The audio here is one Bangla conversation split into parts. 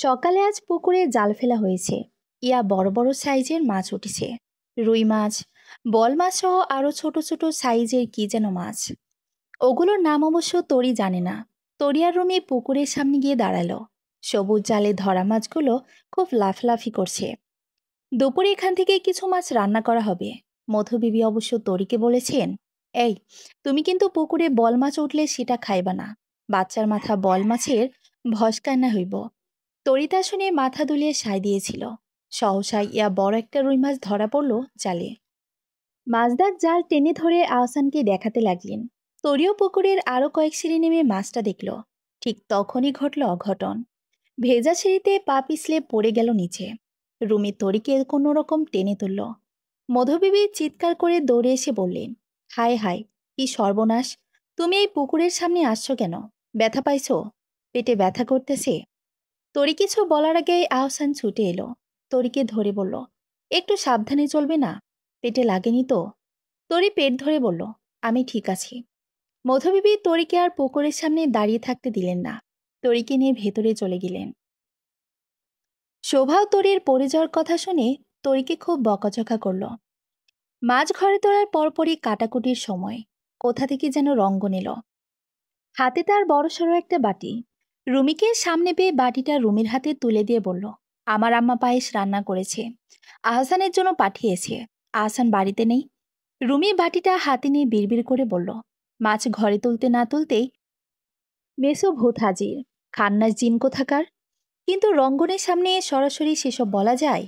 সকালে আজ পুকুরে জাল ফেলা হয়েছে। ইয়া বড় বড় সাইজের মাছ উঠেছে। রুই মাছ, বল মাছ সহ আরো ছোট ছোট সাইজের কি যেন মাছ। ওগুলোর নাম অবশ্য তরি জানে না। তরি আর রুমি পুকুরের সামনে গিয়ে দাঁড়ালো। সবুজ জালে ধরা মাছগুলো খুব লাফলাফি করছে। দুপুরে এখান থেকে কিছু মাছ রান্না করা হবে। মধু বিবি অবশ্য তরিকে বলেছেন, এই, তুমি কিন্তু পুকুরে বল মাছ উঠলে সেটা খাইবা না। বাচ্চার মাথা বল মাছের ভস্কান্না হইব। তরিতা শুনে মাথা দুলিয়ে সায় দিয়েছিল। সহসা ইয়া বড় একটা রুই মাছ ধরা পড়ল জালে। মাছদার জাল টেনে ধরে আহসানকে দেখাতে লাগলেন। তরিও পুকুরের আরো কয়েক সিঁড়ি নেমে মাছটা দেখল। ঠিক তখনই ঘটল অঘটন। ভেজা সিঁড়িতে পা পিছলে পড়ে গেল নিচে। রুমি তরিকে কোনো রকম টেনে তুলল। মধুবিবি চিৎকার করে দৌড়ে এসে বললেন, হায় হায়, কি সর্বনাশ! তুমি এই পুকুরের সামনে আসছো কেন? ব্যথা পাইছো? পেটে ব্যথা করতেছে? তরি কিছু বলার আগেই আহসান ছুটে এলো। তরিকে ধরে বলল, একটু সাবধানে চলবে না? পেটে লাগেনি তো? তরি পেট ধরে বলল, আমি ঠিক আছি। মধুবিবি তরিকে আর পুকুরের সামনে দাঁড়িয়ে থাকতে দিলেন না। তরিকে নিয়ে ভেতরে চলে গেলেন। শোভাও তরির পড়ে যাওয়ার কথা শুনে তরিকে খুব বকাঝকা করল। মাছ ঘরে তোলার পরপরই কাটাকুটির সময় কোথা থেকে যেন রঙ্গন এলো। হাতে তার বড়সড় একটা বাটি। রুমিকে সামনে পেয়ে বাটিটা রুমির হাতে তুলে দিয়ে বলল, আমার আম্মা পায়েস রান্না করেছে, আহসানের জন্য পাঠিয়েছে। আহসান বাড়িতে নেই। রুমি বাটিটা হাতে নিয়ে বিড়বিড় করে বলল, মাছ ঘরে তুলতে না তুলতেই মেসো ভূত হাজির, খান্নাস জিন কোথাকার। কিন্তু রঙ্গনের সামনে সরাসরি সেসব বলা যায়?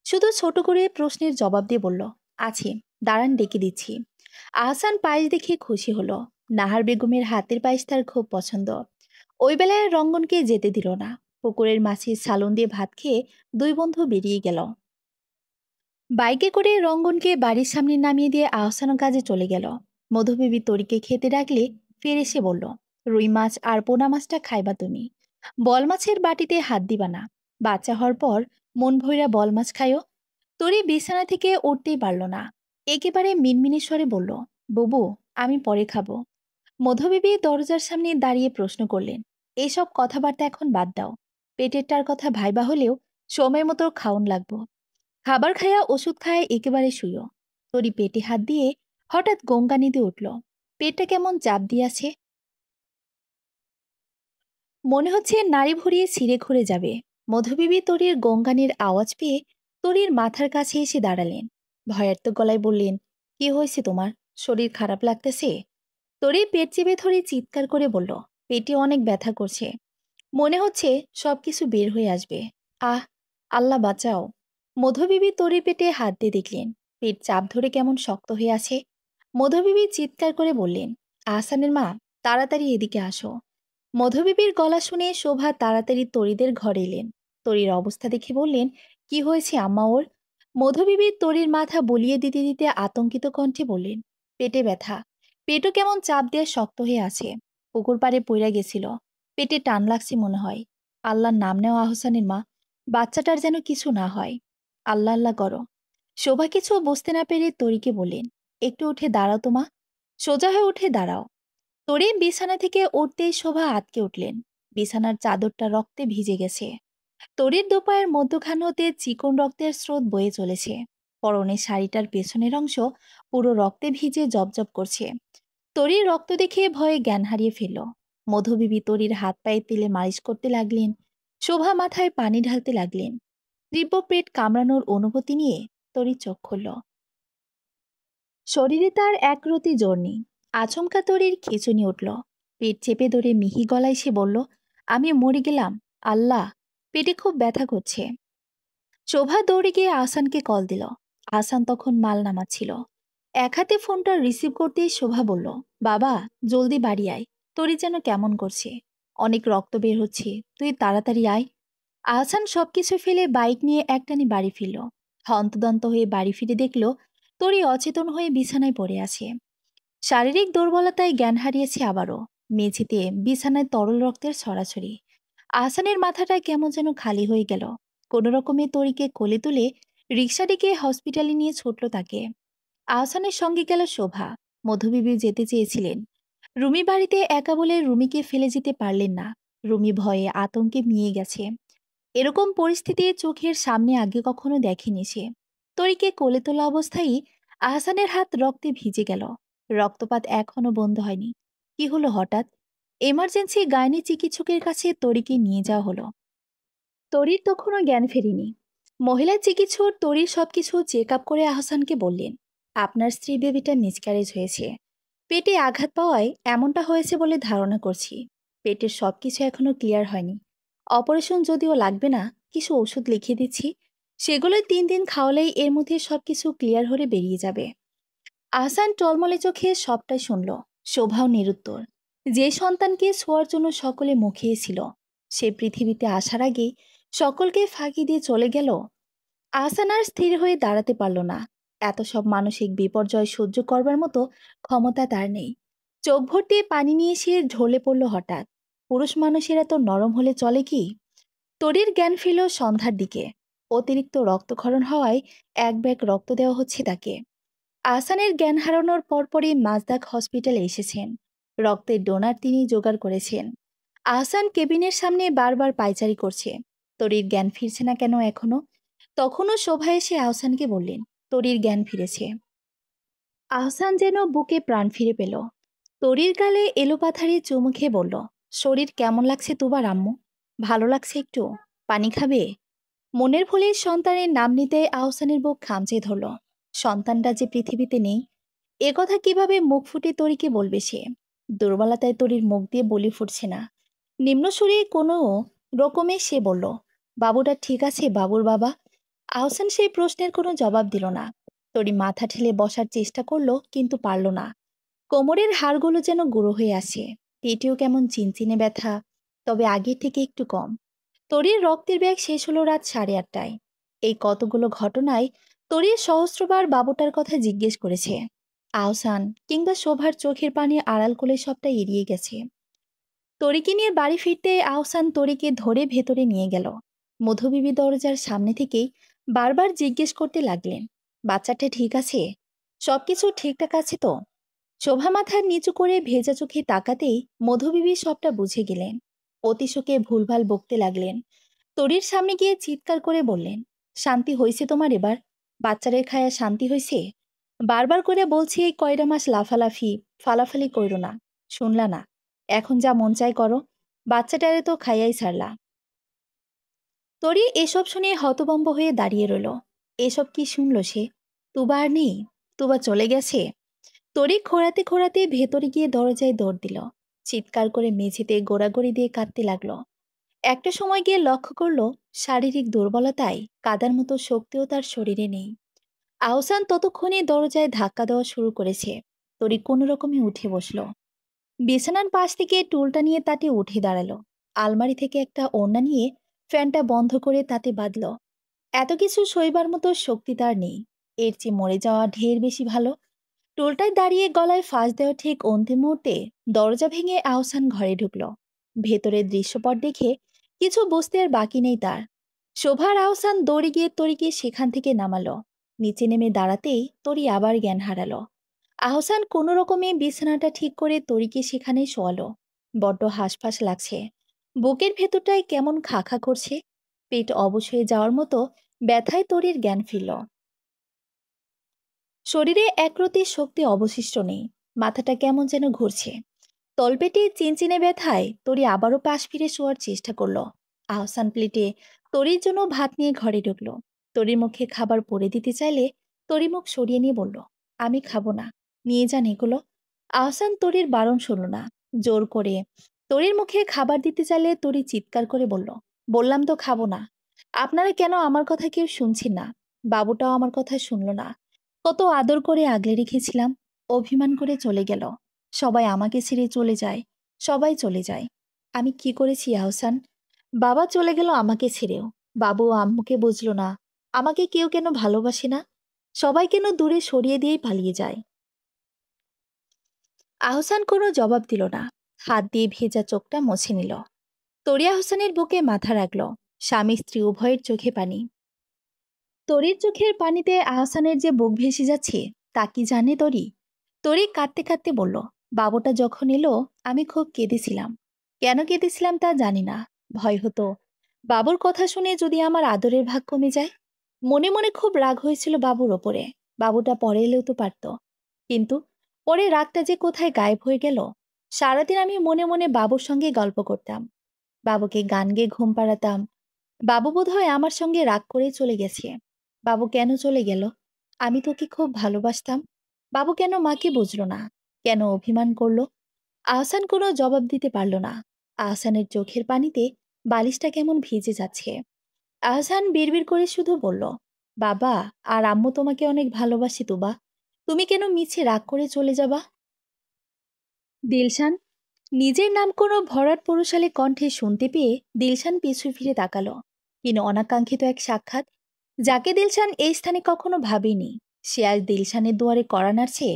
শুধু ছোট করে প্রশ্নের জবাব দিয়ে বলল, আছে, দাঁড়ান ডেকে দিচ্ছি। আহসান পায়েস দেখে খুশি হলো। নাহার বেগমের হাতের পায়েস তার খুব পছন্দ। ওই বেলায় রঙ্গনকে যেতে দিল না। পুকুরের মাছের সালন দিয়ে ভাত খেয়ে দুই বন্ধু বেরিয়ে গেল। বাইকে করে রঙ্গনকে বাড়ির সামনে নামিয়ে দিয়ে আহসানও কাজে চলে গেল। মধুবিবি তরিকে খেতে ডাকলে ফির এসে বলল, রুই মাছ আর পোনা মাছটা খাইবা তুমি। বল মাছের বাটিতে হাত দিবা না। বাচ্চা হওয়ার পর মন ভইরা বল মাছ খায়ও। তরি বিছানা থেকে উঠতেই পারল না। একেবারে মিনমিনি স্বরে বলল, বুবু, আমি পরে খাবো। মধুবিবি দরজার সামনে দাঁড়িয়ে প্রশ্ন করলেন, এইসব কথাবার্তা এখন বাদ দাও। পেটেরটার কথা ভাইবা হলেও সময় মতো খাওন লাগবো। খাবার খায়া ওষুধ খায় একেবারে শুইও। তরি পেটে হাত দিয়ে হঠাৎ গঙ্গানি দিয়ে উঠল। পেটটা কেমন চাপ দিয়াছে, মনে হচ্ছে নাড়ি ভরিয়ে ছিঁড়ে ঘুরে যাবে। মধুবিবি তরির গঙ্গানির আওয়াজ পেয়ে তরির মাথার কাছে এসে দাঁড়ালেন। ভয়ার্ত গলায় বললেন, কি হয়েছে তোমার? শরীর খারাপ লাগতেছে? তরি পেট চেপে ধরে চিৎকার করে বলল, পেটে অনেক ব্যথা করছে। মনে হচ্ছে সবকিছু বের হয়ে আসবে। আহ, আল্লাহ বাঁচাও। মধুবিবি তরির পেটে হাত দিয়ে দেখলেন পেট চাপ ধরে কেমন শক্ত হয়ে আছে। মধুবিবি চিৎকার করে বললেন, আহসানের মা, তাড়াতাড়ি এদিকে আসো। মধুবিবির গলা শুনে শোভা তাড়াতাড়ি তরিদের ঘরে এলেন। তরির অবস্থা দেখে বললেন, কি হয়েছে আম্মা ওর? মধুবিবি তরির মাথা বলিয়ে দিতে দিতে আতঙ্কিত কণ্ঠে বললেন, পেটে ব্যথা। পেটও কেমন চাপ দিয়ে শক্ত হয়ে আছে। পুকুর পাড়ে পইরা গেছিল। পেটে টান লাগছে মনে হয়। আল্লাহর নাম নেওয়া আহসানের মা, বাচ্চাটার যেন কিছু না হয়। আল্লাহ আল্লাহ করো। শোভা কিছু বুঝতে না পেরে তরিকে বললেন, একটু উঠে দাঁড়াও তো মা। সোজা হয়ে উঠে দাঁড়াও। তরি বিছানা থেকে উঠতেই শোভা আটকে উঠলেন। বিছানার চাদরটা রক্তে ভিজে গেছে। তরির দোপায়ের মধ্যখান হতে চিকন রক্তের স্রোত বয়ে চলেছে। পরনের শাড়িটার পেছনের অংশ পুরো রক্তে ভিজে জবজব করছে। তরির রক্ত দেখে ভয়ে জ্ঞান হারিয়ে ফেলল। মধুবিবি তরির হাত পায়ে তেলে মালিশ করতে লাগলেন। শোভা মাথায় পানি ঢালতে লাগলেন। তীব্র পেট কামড়ানোর অনুভূতি নিয়ে তরি চোখ খুলল। শরীরে তার একরতি জোর নেই। আচমকা তরির খিঁচুনি উঠল। পেট চেপে ধরে মিহি গলায় সে বলল, আমি মরে গেলাম। আল্লাহ, পেটে খুব ব্যথা করছে। শোভা দৌড়ে গিয়ে আহসানকে কল দিল। আহসান তখন মাল নামাচ্ছিল। এক হাতে ফোনটা রিসিভ করতেই শোভা বলল, বাবা, জলদি বাড়ি আয়। তরি যেন কেমন করছে, অনেক রক্ত বের হচ্ছে, তুই তাড়াতাড়ি আয়। আহসান সবকিছু ফেলে বাইক নিয়ে একটানি বাড়ি ফিরল। হন্তদন্ত হয়ে বাড়ি ফিরে দেখল তরি অচেতন হয়ে বিছানায় পড়ে আছে। শারীরিক দুর্বলতায় জ্ঞান হারিয়েছে আবারও। মেঝেতে বিছানায় তরল রক্তের ছড়াছড়ি। আহসানের মাথাটা কেমন যেন খালি হয়ে গেল। কোনো রকমে তরিকে কোলে তুলে রিকশা ডেকে হসপিটালে নিয়ে ছুটল তাকে। আহসানের সঙ্গে গেল শোভা। মধুবিবি যেতে চেয়েছিলেন। রুমি বাড়িতে একা বলে রুমিকে ফেলে যেতে পারলেন না। রুমি ভয়ে আতঙ্কে মিয়ে গেছে। এরকম পরিস্থিতি চোখের সামনে আগে কখনো দেখেনি সে। তরিকে কোলে তোলা অবস্থায় আহসানের হাত রক্তে ভিজে গেল। রক্তপাত এখনো বন্ধ হয়নি। কি হলো হঠাৎ? এমার্জেন্সি গাইনি চিকিৎসকের কাছে তরিকে নিয়ে যাওয়া হলো। তরির তখনও জ্ঞান ফেরেনি। মহিলা চিকিৎসক তরির সবকিছু চেক আপ করে আহসানকে বললেন, আপনার স্ত্রী বেবিটা মিসক্যারেজ হয়েছে। পেটে আঘাত পাওয়ায় এমনটা হয়েছে বলে ধারণা করছি। পেটের সবকিছু এখনো ক্লিয়ার হয়নি। অপারেশন যদিও লাগবে না, কিছু ওষুধ লিখে দিচ্ছি, সেগুলো 3 দিন খাওয়ালেই এর মধ্যে সবকিছু ক্লিয়ার হয়ে বেরিয়ে যাবে। আহসান টলমলে চোখে সবটাই শুনল, শোভাও নিরুত্তর। যে সন্তানকে ছোঁয়ার জন্য সকলে মুখিয়েছিল, সে পৃথিবীতে আসার আগেই সকলকে ফাঁকি দিয়ে চলে গেল। আহসান আর স্থির হয়ে দাঁড়াতে পারল না। এত সব মানসিক বিপর্যয় সহ্য করবার মতো ক্ষমতা তার নেই। চোখ ভর্তি পানি নিয়ে সে ঢলে পড়ল হঠাৎ। পুরুষ মানুষেরা তো নরম হলে চলে কি? তরির জ্ঞান ফিরল সন্ধ্যার দিকে। অতিরিক্ত রক্তক্ষরণ হওয়ায় এক ব্যাগ রক্ত দেওয়া হচ্ছে তাকে। আহসানের জ্ঞান হারানোর পরপরই মাজদাক হসপিটালে এসেছেন। রক্তের ডোনার তিনি জোগাড় করেছেন। আহসান কেবিনের সামনে বারবার পায়চারি করছে, তরির জ্ঞান ফিরছে না কেন এখনো। তখনও শোভা এসে আহসানকে বললেন, তরির জ্ঞান ফিরেছে। আহসান যেন বুকে প্রাণ ফিরে পেল। তরির গালে এলোপাথারি চুমু খেয়ে বলল, শরীর কেমন লাগছে তোমার আম্মু? ভালো লাগছে একটু? পানি খাবে? মনের ভুলে সন্তানের নাম নিতে আহসানের বুক খামচে ধরল। সন্তানটা যে পৃথিবীতে নেই, এ কথা কিভাবে মুখ ফুটে তরিকে বলবে সে? দুর্বলতায় তরির মুখ দিয়ে বলি ফুটছে না। নিম্নসুরে কোনো রকমে সে বলল, বাবুটা ঠিক আছে বাবুর বাবা? আহসান সেই প্রশ্নের কোনো জবাব দিল না। তরি মাথা ঠেলে বসার চেষ্টা করলো, কিন্তু পারল না। কোমরের হাড়গুলো যেন গুঁড়ো হয়ে আসে। পেটেও কেমন চিনচিনে ব্যথা, তবে আগের থেকে একটু কম। তরির রক্তের ব্যাগ শেষ হলো রাত 8:30টায়। এই কতগুলো ঘটনায় তরির সহস্রবার বাবুটার কথা জিজ্ঞেস করেছে। আহসান কিংবা শোভার চোখের পানি আড়াল করে সবটা এড়িয়ে গেছে। তরিকে নিয়ে বাড়ি ফিরতে আহসান তরিকে ধরে ভেতরে নিয়ে গেল। মধুবিবি দরজার সামনে থেকেই বারবার জিজ্ঞেস করতে লাগলেন, বাচ্চাটা ঠিক আছে? সবকিছু ঠিকঠাক আছে তো? শোভা মাথার নিচু করে ভেজা চোখে তাকাতেই মধুবিবি সবটা বুঝে গেলেন। অতিশোকে ভুলভাল বকতে লাগলেন। তরির সামনে গিয়ে চিৎকার করে বললেন, শান্তি হয়েছে তোমার এবার? বাচ্চাদের খায়া শান্তি হয়েছে? বারবার করে বলছি এই কয়টা মাস লাফালাফি ফালাফালি কইরো না, শুনলা না? এখন যা মন চাই করো, বাচ্চাটারে তো খাইয়াই ছাড়লা। তরি এসব শুনে হতভম্ব হয়ে দাঁড়িয়ে রইল। এসব কি শুনল সে? তুবা আর নেই? তুবা চলে গেছে? তরি খোঁড়াতে খোঁড়াতে ভেতরে গিয়ে দরজায় দৌড় দিল। চিৎকার করে মেঝেতে গোড়াগড়ি দিয়ে কাঁদতে লাগলো। একটা সময় গিয়ে লক্ষ্য করলো, শারীরিক দুর্বলতায় কাদার মতো শক্তিও তার শরীরে নেই। আহসান ততক্ষণে দরজায় ধাক্কা দেওয়া শুরু করেছে। তরি কোনো রকমে উঠে বসলো। বিছানার পাশ থেকে টুলটা নিয়ে তাতে উঠে দাঁড়ালো। আলমারি থেকে একটা ওড়না নিয়ে ফ্যানটা বন্ধ করে তাতে বাঁধল। এত কিছু সইবার মতো শক্তি তার নেই। এর চেয়ে মরে যাওয়া ঢের বেশি ভালো। টুলটায় দাঁড়িয়ে গলায় ফাঁস দেওয়া ঠিক অন্তিম মুহূর্তে দরজা ভেঙে আহসান ঘরে ঢুকল। ভেতরের দৃশ্যপট দেখে কিছু বুঝতে আর বাকি নেই তার। শোভার আহসান দৌড়ে গিয়ে তরিকে সেখান থেকে নামালো। নিচে নেমে দাঁড়াতেই তরি আবার জ্ঞান হারালো। আহসান কোনো রকমে বিছানাটা ঠিক করে তরিকে সেখানে শোয়ালো। বড্ড হাঁসফাঁস লাগছে। বুকের ভেতরটায় কেমন খা খা করছে। পেট অবশ হয়ে যাওয়ার মতো ব্যথায় তরির জ্ঞান ফিরল। শরীরে একরতি শক্তি অবশিষ্ট নেই। মাথাটা কেমন যেন ঘুরছে। তলপেটে চিনচিনে ব্যথায় তরি আবারও পাশ ফিরে শোয়ার চেষ্টা করলো। আহসান প্লেটে তরির জন্য ভাত নিয়ে ঘরে ঢুকলো। তরির মুখে খাবার পরে দিতে চাইলে তরি মুখ সরিয়ে নিয়ে বলল, আমি খাবো না, নিয়ে যান এগুলো। আহসান তরির বারণ শুনল না। জোর করে তরির মুখে খাবার দিতে চাইলে তরি চিৎকার করে বলল, বললাম তো খাবো না। আপনারা কেন আমার কথা কেউ শুনছেন না? বাবুটাও আমার কথা শুনল না। কত আদর করে আগলে রেখেছিলাম, অভিমান করে চলে গেল। সবাই আমাকে ছেড়ে চলে যায়, সবাই চলে যায়। আমি কি করেছি আহসান? বাবা চলে গেল আমাকে ছেড়েও। বাবু আম্মুকে বুঝলো না। আমাকে কেউ কেন ভালোবাসে না? সবাই কেন দূরে সরিয়ে দিয়েই পালিয়ে যায়? আহসান কোনো জবাব দিল না। হাত দিয়ে ভেজা চোখটা মুছে নিল। তরিয়া হোসেনের বুকে মাথা রাখল। স্বামী স্ত্রী উভয়ের চোখে পানি। তরির চোখের পানিতে আহসানের যে বুক ভেসে যাচ্ছে, তা কি জানে তরি? তরি কাঁদতে কাঁদতে বলল, বাবুটা যখন এলো আমি খুব কেঁদেছিলাম। কেন কেঁদেছিলাম তা জানি না। ভয় হতো। বাবুর কথা শুনে যদি আমার আদরের ভাগ কমে যায়। মনে মনে খুব রাগ হয়েছিল বাবুর ওপরে। বাবুটা পরে এলেও তো পারত। কিন্তু পরে রাগটা যে কোথায় গায়েব হয়ে গেল। সারাদিন আমি মনে মনে বাবুর সঙ্গে গল্প করতাম, বাবুকে গান গেয়ে ঘুম পাড়াতাম। বাবু বোধহয় আমার সঙ্গে রাগ করে চলে গেছে। বাবু কেন চলে গেল? আমি তোকে খুব ভালোবাসতাম। বাবু কেন মাকে বুঝলো না? কেন অভিমান করলো? আহসান কোনো জবাব দিতে পারল না। আহসানের চোখের পানিতে বালিশটা কেমন ভিজে যাচ্ছে। আহসান বিড়বিড় করে শুধু বলল, বাবা আর আম্মু তোমাকে অনেক ভালোবাসি তুবা। তুমি কেন মিছে রাগ করে চলে যাবা? দিলশান নিজের নাম কোনো ভরাট পৌরশালী কণ্ঠে শুনতে পেয়ে দিলশান পিছু ফিরে তাকালো। কিন্তু অনাকাঙ্ক্ষিত এক সাক্ষাৎ, যাকে দিলশান এই স্থানে কখনো ভাবেনি, সে আজ দিলশানের দুয়ারে কড়া নাড়ছে।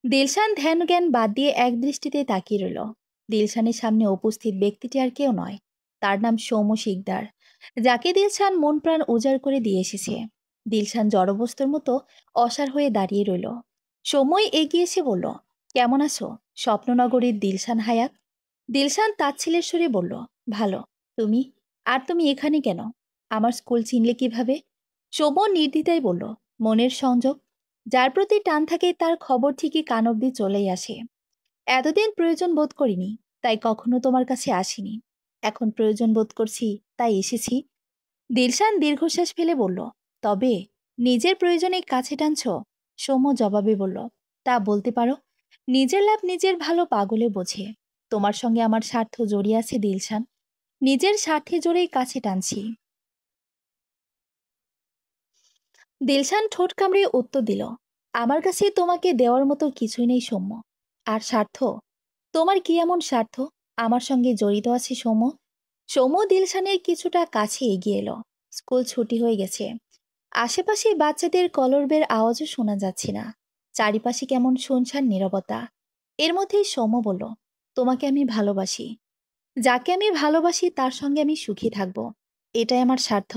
দিলশান ধ্যান জ্ঞান বাদ দিয়ে এক দৃষ্টিতে তাকিয়ে রইল। দিলশানের সামনে উপস্থিত ব্যক্তিটি আর কেউ নয়, তার নাম সৌম্য শিকদার, যাকে দিলশান মন প্রাণ উজাড় করে দিয়ে এসেছে। দিলশান জড়বস্তুর মতো অসাড় হয়ে দাঁড়িয়ে রইল। সৌম্যই এগিয়ে এসে বলল, কেমন আছো স্বপ্ননগরীর দিলশান হায়াত? দিলশান তাচ্ছিলের সুরে বলল, ভালো। তুমি? আর তুমি এখানে কেন? আমার স্কুল চিনলে কিভাবে? সৌম্য নির্দ্বিধায় বলল, মনের সংযোগ। যার প্রতি টান থাকে তার খবর ঠিকই কান অব্দি চলেই আসে। এতদিন প্রয়োজন বোধ করিনি, তাই কখনো তোমার কাছে আসিনি। এখন প্রয়োজন বোধ করছি, তাই এসেছি। দিলশান দীর্ঘশ্বাস ফেলে বলল, তবে নিজের প্রয়োজনে কাছে টানছ? সৌম্য জবাবে বলল, তা বলতে পারো। নিজের লাভ নিজের ভালো পাগলে বোঝে। তোমার সঙ্গে আমার স্বার্থ জড়িয়ে আছে দিলশান। নিজের স্বার্থে জোরেই কাছে টানছি। দিলশান ঠোঁট কামড়ে উত্তর দিল, আমার কাছে তোমাকে দেওয়ার মতো কিছুই নেই সৌম্য। আর স্বার্থ? তোমার কি এমন স্বার্থ আমার সঙ্গে জড়িত আছে সৌম্য? সৌম্য দিলশানের কিছুটা কাছে এগিয়ে এলো। স্কুল ছুটি হয়ে গেছে। আশেপাশে বাচ্চাদের কলরবের আওয়াজও শোনা যাচ্ছে না। চারিপাশে কেমন শুনশান নীরবতা। এর মধ্যেই সৌম্য বলল, তোমাকে আমি ভালোবাসি। যাকে আমি ভালোবাসি তার সঙ্গে আমি সুখী থাকব। এটাই আমার স্বার্থ।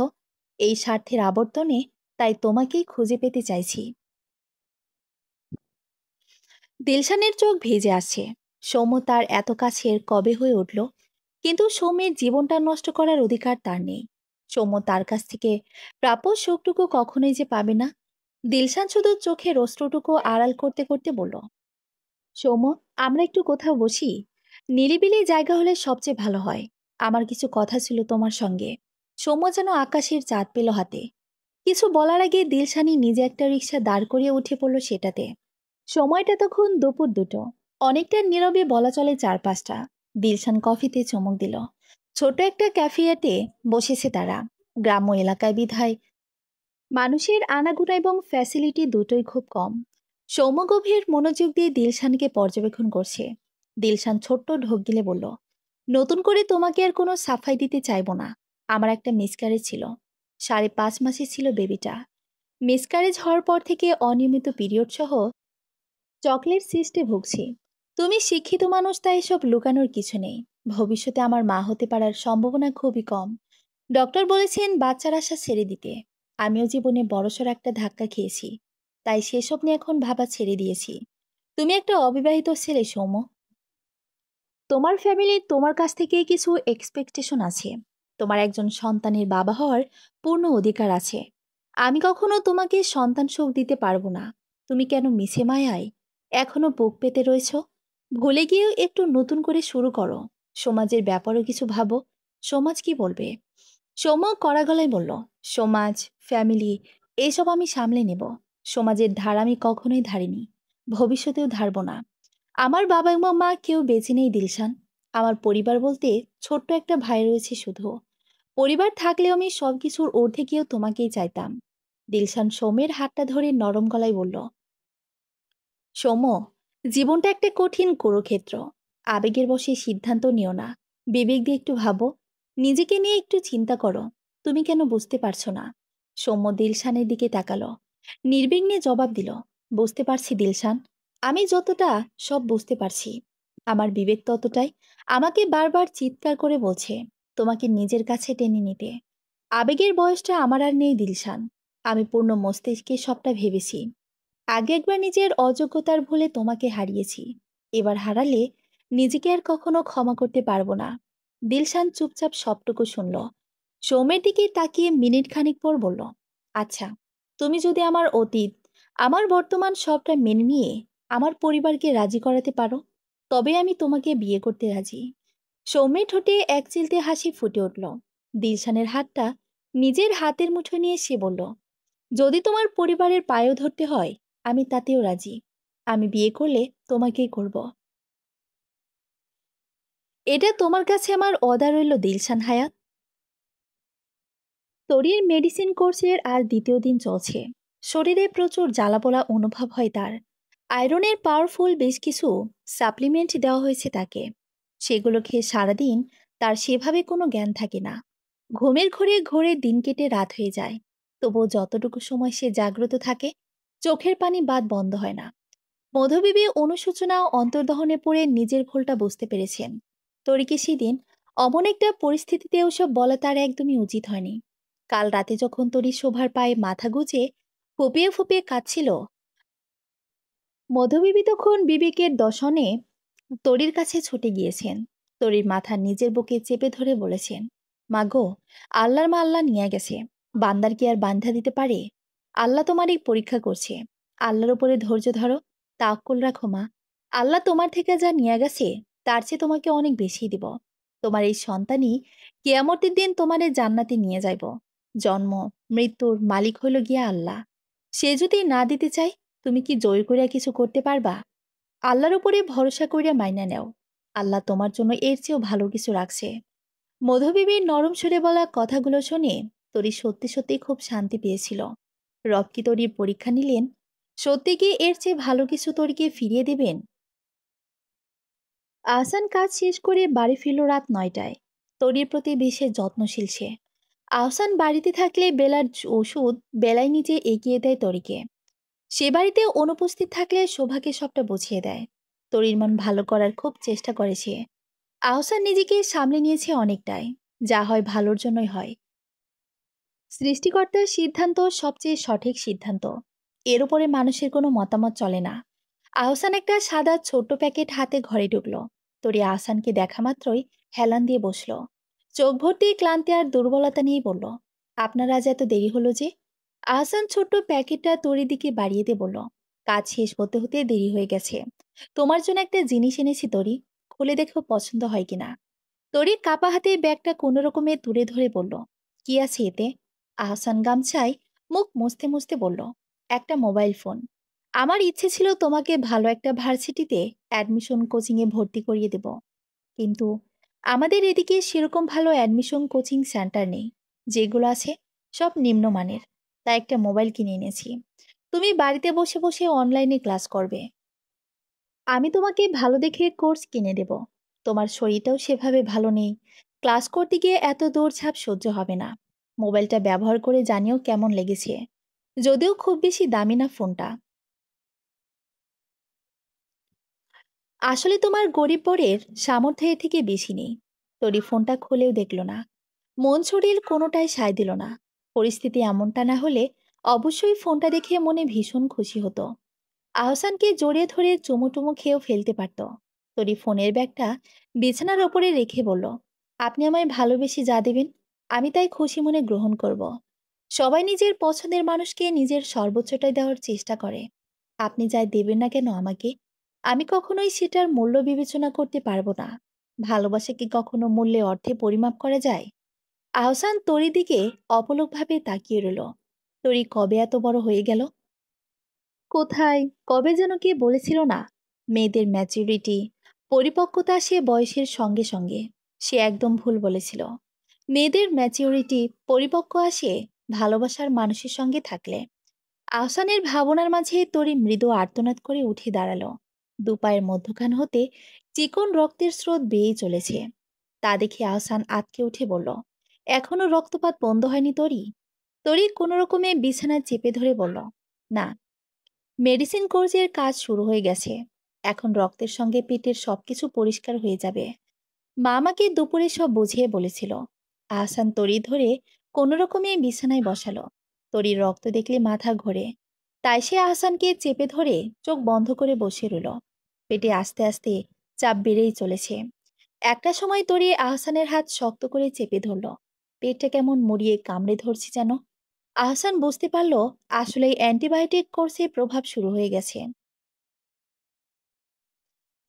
এই স্বার্থের আবর্তনে তাই তোমাকেই খুঁজে পেতে চাইছি। দিলশানের চোখ ভেজে আসছে। সৌম্য তার এত কাছের কবে হয়ে উঠল, কিন্তু সৌম্যের জীবনটা নষ্ট করার অধিকার তার নেই। সৌম্য তার কাছ থেকে প্রাপ্য সুখটুকু কখনোই যে পাবে না। দিলশান শুধু চোখের অশ্রুটুকু আড়াল করতে করতে বলল, সৌম্য, আমরা একটু কোথাও বসি। নিরিবিলি জায়গা হলে সবচেয়ে ভালো হয়। আমার কিছু কথা ছিল তোমার সঙ্গে। সৌম্য যেন আকাশের চাঁদ পেল হাতে। কিছু বলার আগে দিলশানি নিজে একটা রিকশা দাঁড় করিয়ে উঠে পড়ল সেটাতে। সময়টা তখন দুপুর দুটো। অনেকটা নীরবে বলা চলে চারপাশটা। দিলশান কফিতে চমক দিল। ছোট একটা ক্যাফিয়াতে বসেছে তারা। গ্রাম্য এলাকায় বিধায় মানুষের আনাগোনা এবং ফ্যাসিলিটি দুটোই খুব কম। সৌম্য গভীর মনোযোগ দিয়ে দিলশানকে পর্যবেক্ষণ করছে। দিলশান ছোট্ট ঢোক গিলে বলল, নতুন করে তোমাকে আর কোনো সাফাই দিতে চাইবো না। আমার একটা মিসক্যারেজ ছিল। 5.5 মাসে ছিল বেবিটা। মিসক্যারেজ হওয়ার পর থেকে অনিয়মিত পিরিয়ড সহ চকলেট সিস্টে ভুগছি। তুমি শিক্ষিত মানুষ, তাই এসব লুকানোর কিছু নেই। ভবিষ্যতে আমার মা হতে পারার সম্ভাবনা খুবই কম। ডক্টর বলেছেন বাচ্চার আশা ছেড়ে দিতে। আমিও জীবনে বড়সড় একটা ধাক্কা খেয়েছি, তাই সেসব নিয়ে এখন ভাবা ছেড়ে দিয়েছি। তুমি একটা অবিবাহিত ছেলে সৌম্য। তোমার ফ্যামিলির তোমার কাছ থেকে কিছু এক্সপেকটেশন আছে। তোমার একজন সন্তানের বাবা হওয়ার পূর্ণ অধিকার আছে। আমি কখনো তোমাকে সন্তান সুখ দিতে পারবো না। তুমি কেন মিছে মায়ায় এখনো বুক পেতে রয়েছ? ভুলে গিয়েও একটু নতুন করে শুরু করো। সমাজের ব্যাপারও কিছু ভাবো। সমাজ কি বলবে? সৌম্য কড়া গলায় বলল, সমাজ, ফ্যামিলি, এসব আমি সামলে নেব। সমাজের ধার আমি কখনোই ধারিনি, ভবিষ্যতেও ধারব না। আমার বাবা এবং মা কেউ বেঁচে নেই দিলশান। আমার পরিবার বলতে ছোট্ট একটা ভাই রয়েছে শুধু। পরিবার থাকলেও আমি সবকিছুর ঊর্ধ্বে গিয়েও তোমাকেই চাইতাম। দিলশান সৌম্যের হাতটা ধরে নরম গলায় বলল, সৌম্য, জীবনটা একটা কঠিন কুরুক্ষেত্র। আবেগের বশে সিদ্ধান্ত নিও না। বিবেক দিয়ে একটু ভাবো। নিজেকে নিয়ে একটু চিন্তা করো। তুমি কেন বুঝতে পারছো না? সৌম্য দিলশানের দিকে তাকালো। নির্বিঘ্নে জবাব দিল, বুঝতে পারছি দিলশান। আমি যতটা সব বুঝতে পারছি। আমার বিবেক ততটাই আমাকে বারবার চিৎকার করে বলছে তোমাকে নিজের কাছে টেনে নিতে। আবেগের বয়সটা আমার আর নেই দিলশান। আমি পূর্ণ মস্তিষ্কে সবটা ভেবেছি। আগে একবার নিজের অযোগ্যতার ভুলে তোমাকে হারিয়েছি। এবার হারালে নিজেকে আর কখনো ক্ষমা করতে পারবো না। দিলশান চুপচাপ সবটুকু শুনল। সৌম্যের দিকে তাকিয়ে মিনিট খানিক পর বলল, আচ্ছা, তুমি যদি আমার অতীত, আমার বর্তমান সবটা মেনে নিয়ে আমার পরিবারকে রাজি করাতে পারো, তবে আমি তোমাকে বিয়ে করতে রাজি। সৌম্যের ঠোঁটে এক চিলতে হাসি ফুটে উঠল। দিলশানের হাতটা নিজের হাতের মুঠো নিয়ে সে বলল, যদি তোমার পরিবারের পায়েও ধরতে হয়, আমি তাতেও রাজি। আমি বিয়ে করলে তোমাকেই করব। এটা তোমার কাছে আমার অদা রইল দিলশান হায়াত। তরির মেডিসিন কোর্সের আর দ্বিতীয় দিন চলছে। শরীরে প্রচুর জ্বালাপোড়া অনুভব হয় তার। আয়রনের পাওয়ারফুল বেশ কিছু সাপ্লিমেন্ট দেওয়া হয়েছে তাকে। সেগুলো খেয়ে সারাদিন তার সেভাবে কোনো জ্ঞান থাকে না। ঘুমের ঘোরে ঘোরে দিন কেটে রাত হয়ে যায়। তবুও যতটুকু সময় সে জাগ্রত থাকে, চোখের পানি বাদ বন্ধ হয় না। মধুবিবি অনুশোচনা ও অন্তর্দহনে পড়ে নিজের ভুলটা বুঝতে পেরেছেন। তরিকে সেদিন অমন একটা পরিস্থিতিতে ওসব বলা তার একদমই উচিত হয়নি। কাল রাতে যখন তরি শোভার পায়ে মাথা গুজে ফুপিয়ে ফুপিয়ে কাঁদছিল, মধুবিবি তখন বিবেকের দশনে তরির কাছে ছুটে গিয়েছেন। তরির মাথা নিজের বুকে চেপে ধরে বলেছেন, মা গো, আল্লাহর মা আল্লাহ নিয়ে গেছে, বান্দার কি আর বান্ধা দিতে পারে? আল্লাহ তোমারই পরীক্ষা করছে। আল্লাহর উপরে ধৈর্য ধরো, তাওয়াক্কুল রাখো মা। আল্লাহ তোমার থেকে যা নিয়ে গেছে তার চেয়ে তোমাকে অনেক বেশি দিব। তোমার এই সন্তানই কিয়ামতের দিন তোমারে জান্নাতে নিয়ে যাইব। জন্ম মৃত্যুর মালিক হইল গিয়া আল্লাহ। সে যদি না দিতে চায়, তুমি কি জোর করিয়া কিছু করতে পারবা? আল্লাহর উপরে ভরসা করিয়া মাইনা নেও। আল্লাহ তোমার জন্য এর চেয়েও ভালো কিছু রাখছে। মধুবিবির নরম সুরে বলা কথাগুলো শুনে তরি সত্যি সত্যি খুব শান্তি পেয়েছিল। রব কি তরির পরীক্ষা নিলেন? সত্যি কি এর চেয়ে ভালো কিছু তরিকে ফিরিয়ে দেবেন? আহসান কাজ শেষ করে বাড়ি ফিরল রাত ৯টায়। তরির প্রতি বিশেষ যত্নশীল সে। আহসান বাড়িতে থাকলে বেলার ওষুধ বেলায় নিজে এগিয়ে দেয় তরিকে। সে বাড়িতে অনুপস্থিত থাকলে শোভাকে সবটা বুঝিয়ে দেয়। তরির মন ভালো করার খুব চেষ্টা করে সে। আহসান নিজেকে সামলে নিয়েছে অনেকটাই। যা হয় ভালোর জন্যই হয়। সৃষ্টিকর্তার সিদ্ধান্ত সবচেয়ে সঠিক সিদ্ধান্ত। এর উপরে মানুষের কোনো মতামত চলে না। আহসান একটা সাদা ছোট্ট প্যাকেট হাতে ঘরে ঢুকলো। তরি আহসানকে দেখা মাত্রই হেলান দিয়ে বসলো। চোখ ভর্তি ক্লান্তি আর দুর্বলতা নিয়েই বলল, আপনার আজ এত দেরি হলো যে? আহসান ছোট্ট প্যাকেটটা তরির দিকে বাড়িয়ে দিয়ে বলল, কাজ শেষ হতে হতে দেরি হয়ে গেছে। তোমার জন্য একটা জিনিস এনেছি তরি, খুলে দেখো পছন্দ হয় কিনা। তরি কাপা হাতে ব্যাগটা কোনো রকমে তুলে ধরে বলল, কি আছে এতে? আহসান গামছায় মুখ মুছতে মুছতে বলল, একটা মোবাইল ফোন। আমার ইচ্ছে ছিল তোমাকে ভালো একটা ভার্সিটিতে অ্যাডমিশন কোচিংয়ে ভর্তি করিয়ে দেব, কিন্তু আমাদের এদিকে সেরকম ভালো অ্যাডমিশন কোচিং সেন্টার নেই। যেগুলো আছে সব নিম্নমানের। তাই একটা মোবাইল কিনে এনেছি। তুমি বাড়িতে বসে বসে অনলাইনে ক্লাস করবে। আমি তোমাকে ভালো দেখে কোর্স কিনে দেব। তোমার শরীরটাও সেভাবে ভালো নেই। ক্লাস করতে গিয়ে এত দৌড়ঝাঁপ সহ্য হবে না। মোবাইলটা ব্যবহার করে জানিও কেমন লেগেছে। যদিও খুব বেশি দামি না ফোনটা। আসলে তোমার গরিব বরের সামর্থ্য এর থেকে বেশি নেই। তরি ফোনটা খুলেও দেখল না। মন শরীর কোনোটাই সায় দিল না। পরিস্থিতি এমনটা না হলে অবশ্যই ফোনটা দেখে মনে ভীষণ খুশি হতো। আহসানকে জড়িয়ে ধরে চুমুটুমু খেয়েও ফেলতে পারত। তরি ফোনের ব্যাগটা বিছানার ওপরে রেখে বলল, আপনি আমায় ভালোবেসে যা দেবেন, আমি তাই খুশি মনে গ্রহণ করব। সবাই নিজের পছন্দের মানুষকে নিজের সর্বোচ্চটাই দেওয়ার চেষ্টা করে। আপনি যাই দেবেন না কেন আমাকে, আমি কখনোই সেটার মূল্য বিবেচনা করতে পারবো না। ভালোবাসা কি কখনো মূল্যে অর্থে পরিমাপ করা যায়? আহসান তরির দিকে অপলকভাবে তাকিয়ে রইল। তরি কবে এত বড় হয়ে গেল? কোথায়, কবে যেন কে বলেছিল না, মেয়েদের ম্যাচুরিটি, পরিপক্কতা সে বয়সের সঙ্গে সঙ্গে। সে একদম ভুল বলেছিল। মেয়েদের ম্যাচিউরিটি, পরিপক্ক আসে ভালোবাসার মানুষের সঙ্গে থাকলে। আহসানের ভাবনার মাঝে তরি মৃদু আর্তনাদ করে উঠে দাঁড়ালো। দুপায়ের মধ্যখান হতে চিকন রক্তের স্রোত বেয়েই চলেছে। তা দেখে আহসান আঁতকে উঠে বলল, এখনো রক্তপাত বন্ধ হয়নি তরি? তরি কোনো রকমে বিছানায় চেপে ধরে বলল, না, মেডিসিন কোর্সের কাজ শুরু হয়ে গেছে। এখন রক্তের সঙ্গে পেটের সবকিছু পরিষ্কার হয়ে যাবে। মা আমাকে দুপুরে সব বুঝিয়ে বলেছিল। আহসান তরি ধরে কোনো রকমে বিছানায় বসালো। তরির রক্ত দেখলে মাথা ঘোরে। তাই সে আহসানকে চেপে ধরে চোখ বন্ধ করে বসে রইল। পেটে আস্তে আস্তে চাপ বেড়েই চলেছে। একটা সময় তরি আহসানের হাত শক্ত করে চেপে ধরল। পেটটা কেমন মুড়িয়ে কামড়ে ধরছে যেন। আহসান বুঝতে পারল আসলে এই অ্যান্টিবায়োটিক কোর্সে প্রভাব শুরু হয়ে গেছে।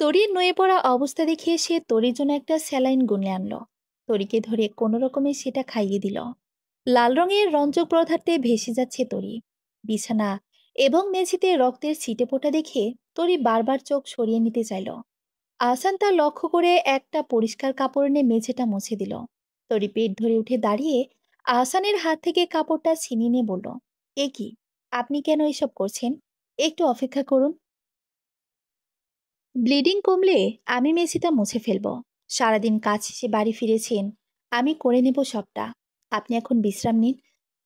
তরির নুয়ে পড়া অবস্থা দেখে সে তরির জন্য একটা স্যালাইন গুনে আনলো। তরিকে ধরে কোনো রকমে সেটা খাইয়ে দিল। লাল রঙের রঞ্জক পদার্থে ভেসে যাচ্ছে তরি। বিছানা এবং মেঝেতে রক্তের ছিটে ফোটা দেখে তরি বারবার চোখ সরিয়ে নিতে চাইল। আহসান তা লক্ষ্য করে একটা পরিষ্কার কাপড় এনে মেঝেটা মুছে দিল। তরি পেট ধরে উঠে দাঁড়িয়ে আহসানের হাত থেকে কাপড়টা ছিনিয়ে নিয়ে বলল, এ কি, আপনি কেন এসব করছেন? একটু অপেক্ষা করুন। ব্লিডিং কমলে আমি মেঝেটা মুছে ফেলবো। সারাদিন কাজ শেষে বাড়ি ফিরেছেন, আমি করে নেব সবটা। আপনি এখন বিশ্রাম নিন।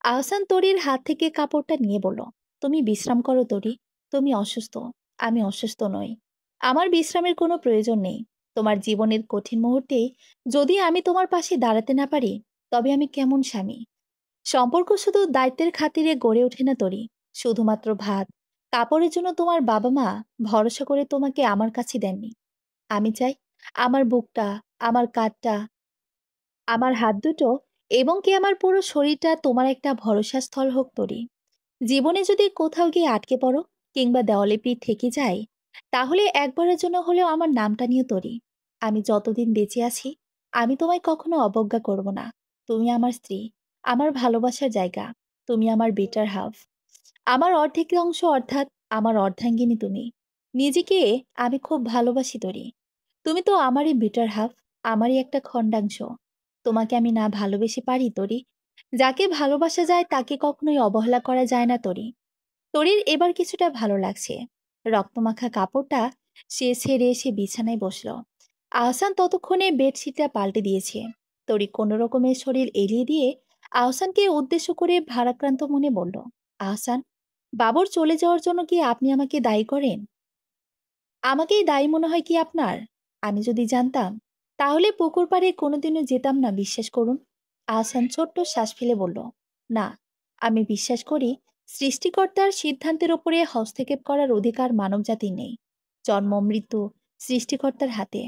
আহসান তরির হাত থেকে কাপড়টা নিয়ে বলল, তুমি বিশ্রাম করো তরি। তুমি অসুস্থ, আমি অসুস্থ নই। আমার বিশ্রামের কোনো প্রয়োজন নেই। তোমার জীবনের কঠিন মুহূর্তে যদি আমি তোমার পাশে দাঁড়াতে না পারি, তবে আমি কেমন স্বামী? সম্পর্ক শুধু দায়িত্বের খাতিরে গড়ে ওঠে না তরি। শুধুমাত্র ভাত কাপড়ের জন্য তোমার বাবা মা ভরসা করে তোমাকে আমার কাছে দেননি। আমি চাই আমার বুকটা, আমার কাঁধটা, আমার হাত দুটো এবং কি আমার পুরো শরীরটা তোমার একটা ভরসা স্থল হোক তরি। জীবনে যদি কোথাও গিয়ে আটকে পড়ো কিংবা দেওয়ালে পিঠ থেকে যায়, তাহলে একবারের জন্য হলেও আমার নামটা নিয়ে তরি। আমি যতদিন বেঁচে আছি, আমি তোমায় কখনো অবজ্ঞা করব না। তুমি আমার স্ত্রী, আমার ভালোবাসার জায়গা। তুমি আমার বেটার হাফ, আমার অর্ধেক অংশ, অর্থাৎ আমার অর্ধাঙ্গিনী তুমি। নিজেকে আমি খুব ভালোবাসি তরি। তুমি তো আমারই বেটার হাফ, আমারই একটা খণ্ডাংশ। তোমাকে আমি না ভালোবেসে পারি তরি? যাকে ভালোবাসা যায় তাকে কখনোই অবহেলা করা যায় না তরি। তরির এবার কিছুটা ভালো লাগছে। রক্তমাখা কাপড়টা সে ছেড়ে এসে বিছানায় বসলো। আহসান ততক্ষণে বেডশিটটা পাল্টে দিয়েছে। তরি কোনো রকমের শরীর এড়িয়ে দিয়ে আহসানকে উদ্দেশ্য করে ভারাক্রান্ত মনে বলল, আহসান, বাবর চলে যাওয়ার জন্য কি আপনি আমাকে দায়ী করেন? আমাকেই দায়ী মনে হয় কি আপনার? আমি যদি জানতাম, তাহলে পুকুর পাড়ে কোনোদিনও যেতাম না, বিশ্বাস করুন। আহসান ছোট্ট শ্বাস ফেলে বলল, না, আমি বিশ্বাস করি সৃষ্টিকর্তার সিদ্ধান্তের ওপরে হস্তক্ষেপ করার অধিকার মানবজাতির নেই। জন্ম মৃত্যু সৃষ্টিকর্তার হাতে।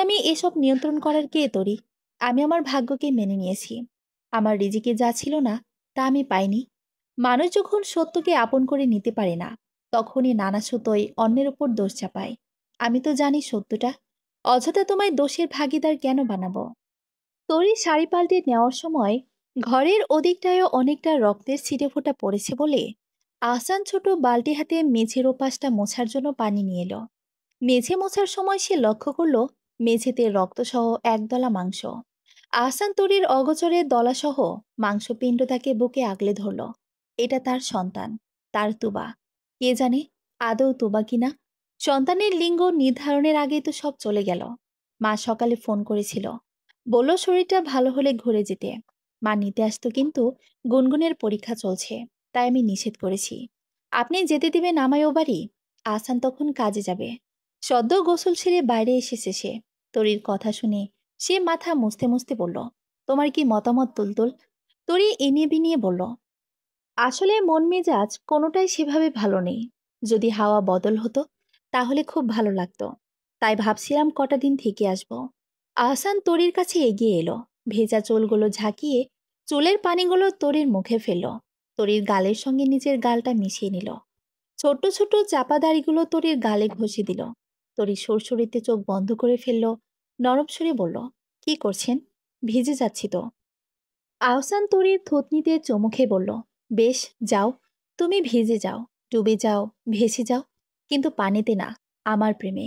আমি এসব নিয়ন্ত্রণ করার কে তরি? আমি আমার ভাগ্যকে মেনে নিয়েছি। আমার রিজিকে যা ছিল না তা আমি পাইনি। মানুষ যখন সত্যকে আপন করে নিতে পারে না, তখনই নানা সুতোয় অন্যের উপর দোষ চাপায়। আমি তো জানি সত্যটা, অযথা তোমায় দোষের ভাগিদার কেন বানাবো? তরি শাড়ি পাল্টে নেওয়ার সময় ঘরের ওদিকটায়ও অনেকটা রক্তের ছিটেফোঁটা পড়েছে বলে আহসান ছোট বালতি হাতে মেঝের ওপাশটা মোছার জন্য পানি নিয়ে এলো। মেঝে মোছার সময় সে লক্ষ্য করলো মেঝেতে রক্তসহ একদলা মাংস। আহসান তরির অগোচরে দলাসহ মাংসপিণ্ড তাকে বুকে আগলে ধরল। এটা তার সন্তান, তার তুবা। কে জানে আদৌ তুবা কিনা। সন্তানের লিঙ্গ নির্ধারণের আগেই তো সব চলে গেল। মা সকালে ফোন করেছিল, বলল শরীরটা ভালো হলে ঘুরে যেতে। মা নিতে আসতো, কিন্তু গুনগুনের পরীক্ষা চলছে, তাই আমি নিষেধ করেছি। আপনি যেতে দিবেন আমায় ও বাড়ি? আহসান তখন কাজে যাবে। সদ্য গোসল ছেড়ে বাইরে এসেছে সে। তরির কথা শুনে সে মাথা মুছতে মুছতে বলল, তোমার কি মতামত তুলতুল? তরি এনিয়ে বিনিয়ে বলল, আসলে মন মেজাজ কোনোটাই সেভাবে ভালো নেই। যদি হাওয়া বদল হতো তাহলে খুব ভালো লাগতো। তাই ভাবছিলাম কটা দিন থেকে আসবো। আহসান তরির কাছে এগিয়ে এলো। ভেজা চুলগুলো ঝাঁকিয়ে চুলের পানিগুলো তরির মুখে ফেলল। তরির গালের সঙ্গে নিজের গালটা মিশিয়ে নিল। ছোট্ট ছোট্ট চাপা দাড়িগুলো তরির গালে ঘষে দিল। তরি সুরসুরিতে চোখ বন্ধ করে ফেলল। নরম সুরে বলল, কি করছেন? ভিজে যাচ্ছি তো। আহসান তরির থুতনিতে চুমু খেয়ে বলল, বেশ, যাও, তুমি ভিজে যাও, ডুবে যাও, ভেসে যাও, কিন্তু পানিতে না, আমার প্রেমে।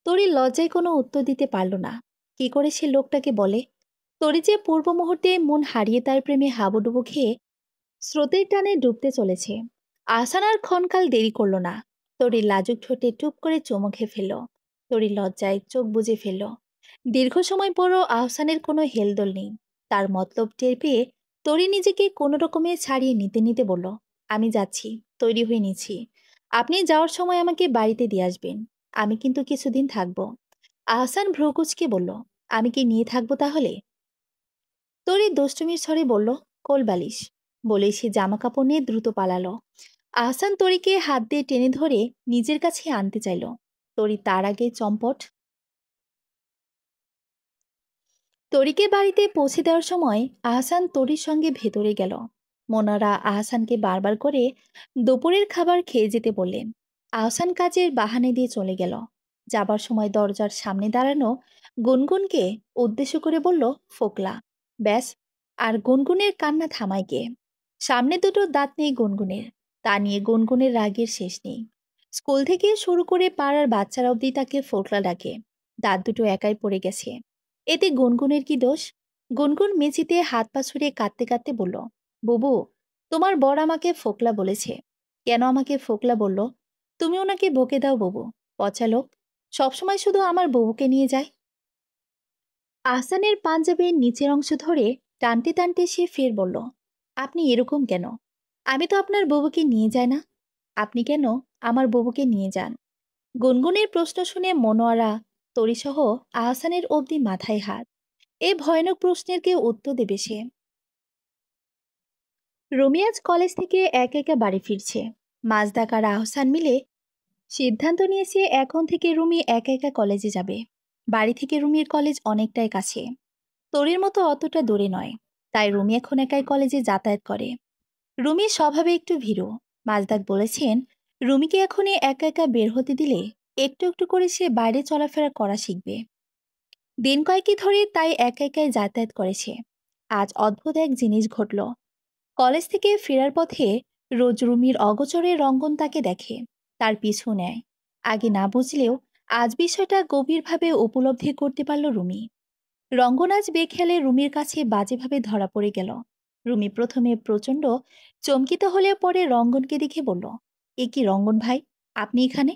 তরি লজ্জায় কোনো উত্তর দিতে পারল না। কি করে সে লোকটাকে বলে? তরি যে পূর্ব মুহূর্তে মন হারিয়ে তার প্রেমে হাবুডুবু খেয়ে স্রোতের টানে ডুবতে চলেছে। আহসান আর ক্ষণকাল দেরি করল না। তরির লাজুক ঠোঁটে টুপ করে চুমু খেয়ে ফেলল। তরির লজ্জায় চোখ বুজে ফেলল। দীর্ঘ সময় পরও আহসানের কোনো হেলদোল নেই। তার মতলব টের পেয়ে তরি নিজেকে কোনো রকমে ছাড়িয়ে নিতে নিতে বলল, আমি যাচ্ছি, তৈরি হয়ে নিচ্ছি। আপনি যাওয়ার সময় আমাকে বাড়িতে দিয়ে আসবেন। আমি কিন্তু কিছুদিন থাকবো। আহসান ভ্রুকুচকে বলল, আমি কি নিয়ে থাকবো তাহলে? তরি দুষ্টুমির স্বরে বলল, কোলবালিশ। বলেই সে জামা কাপড় নিয়ে দ্রুত পালালো। আহসান তরিকে হাত দিয়ে টেনে ধরে নিজের কাছে আনতে চাইল। তরি তার আগে চম্পট তরিকে বাড়িতে পৌঁছে দেওয়ার সময় আহসান তরির সঙ্গে ভেতরে গেল। মোনারা আহসানকে বারবার করে দুপুরের খাবার খেয়ে যেতে বললেন। আহসান কাজের বাহানে দিয়ে চলে গেল। যাবার সময় দরজার সামনে দাঁড়ানো গুনগুনকে উদ্দেশ্য করে বলল, ফোকলা। ব্যাস, আর গুনগুনের কান্না থামায় কে? সামনে দুটো দাঁত নেই গুনগুনের, তা নিয়ে গুনগুনের রাগের শেষ নেই। স্কুল থেকে শুরু করে পাড়ার বাচ্চারা অবধি তাকে ফোকলা ডাকে। দাঁত দুটো একাই পড়ে গেছে, এতে গুনগুনের কি দোষ? গুনগুন মেঝেতে হাত পা ছড়িয়ে কাঁদতে কাঁদতে বলল, বুবু, তোমার বর আমাকে ফোকলা বলেছে। কেন আমাকে ফোকলা বলল? তুমি ওনাকে বকে দাও বুবু, পচা লোক, সবসময় শুধু আমার বউকে নিয়ে যায়। আহসানের পাঞ্জাবের নিচের অংশ ধরে টানতে টানতে সে ফের বলল, আপনি এরকম কেন? আমি তো আপনার বউকে নিয়ে যাই না। আপনি কেন আমার বউকে নিয়ে যান? গুনগুনের প্রশ্ন শুনে মনোয়ারা, তরিসহ আহসানের অবধি মাথায় হাত। এই ভয়ানক প্রশ্নের কেউ উত্তর দেবে সে? রুমি আজ কলেজ থেকে একা একা বাড়ি ফিরছে। মাজদাক আর আহসান মিলে সিদ্ধান্ত নিয়েছে এখন থেকে রুমি একা একা কলেজে যাবে। বাড়ি থেকে রুমির কলেজ অনেকটাই কাছে, তরির মতো অতটা দূরে নয়। তাই রুমি এখন একাই কলেজে যাতায়াত করে। রুমির স্বভাবে একটু ভীরু। মাজদাক বলেছেন, রুমিকে এখনই একা একা বের হতে দিলে একটু একটু করে সে বাইরে চলাফেরা করা শিখবে। দিন কয়েকই ধরে তাই একা একাই যাতায়াত করেছে। আজ অদ্ভুত এক জিনিস ঘটল। কলেজ থেকে ফেরার পথে রোজ রুমির অগোচরে রঙ্গন তাকে দেখে, তার পিছু নেয়। আগে না বুঝলেও আজ বিষয়টা গভীরভাবে উপলব্ধি করতে পারল রুমি। রঙ্গন আজ বেখেয়ালে রুমির কাছে বাজেভাবে ধরা পড়ে গেল। রুমি প্রথমে প্রচণ্ড চমকিত হলেও পরে রঙ্গনকে দেখে বলল, এ কি রঙ্গন ভাই, আপনি এখানে?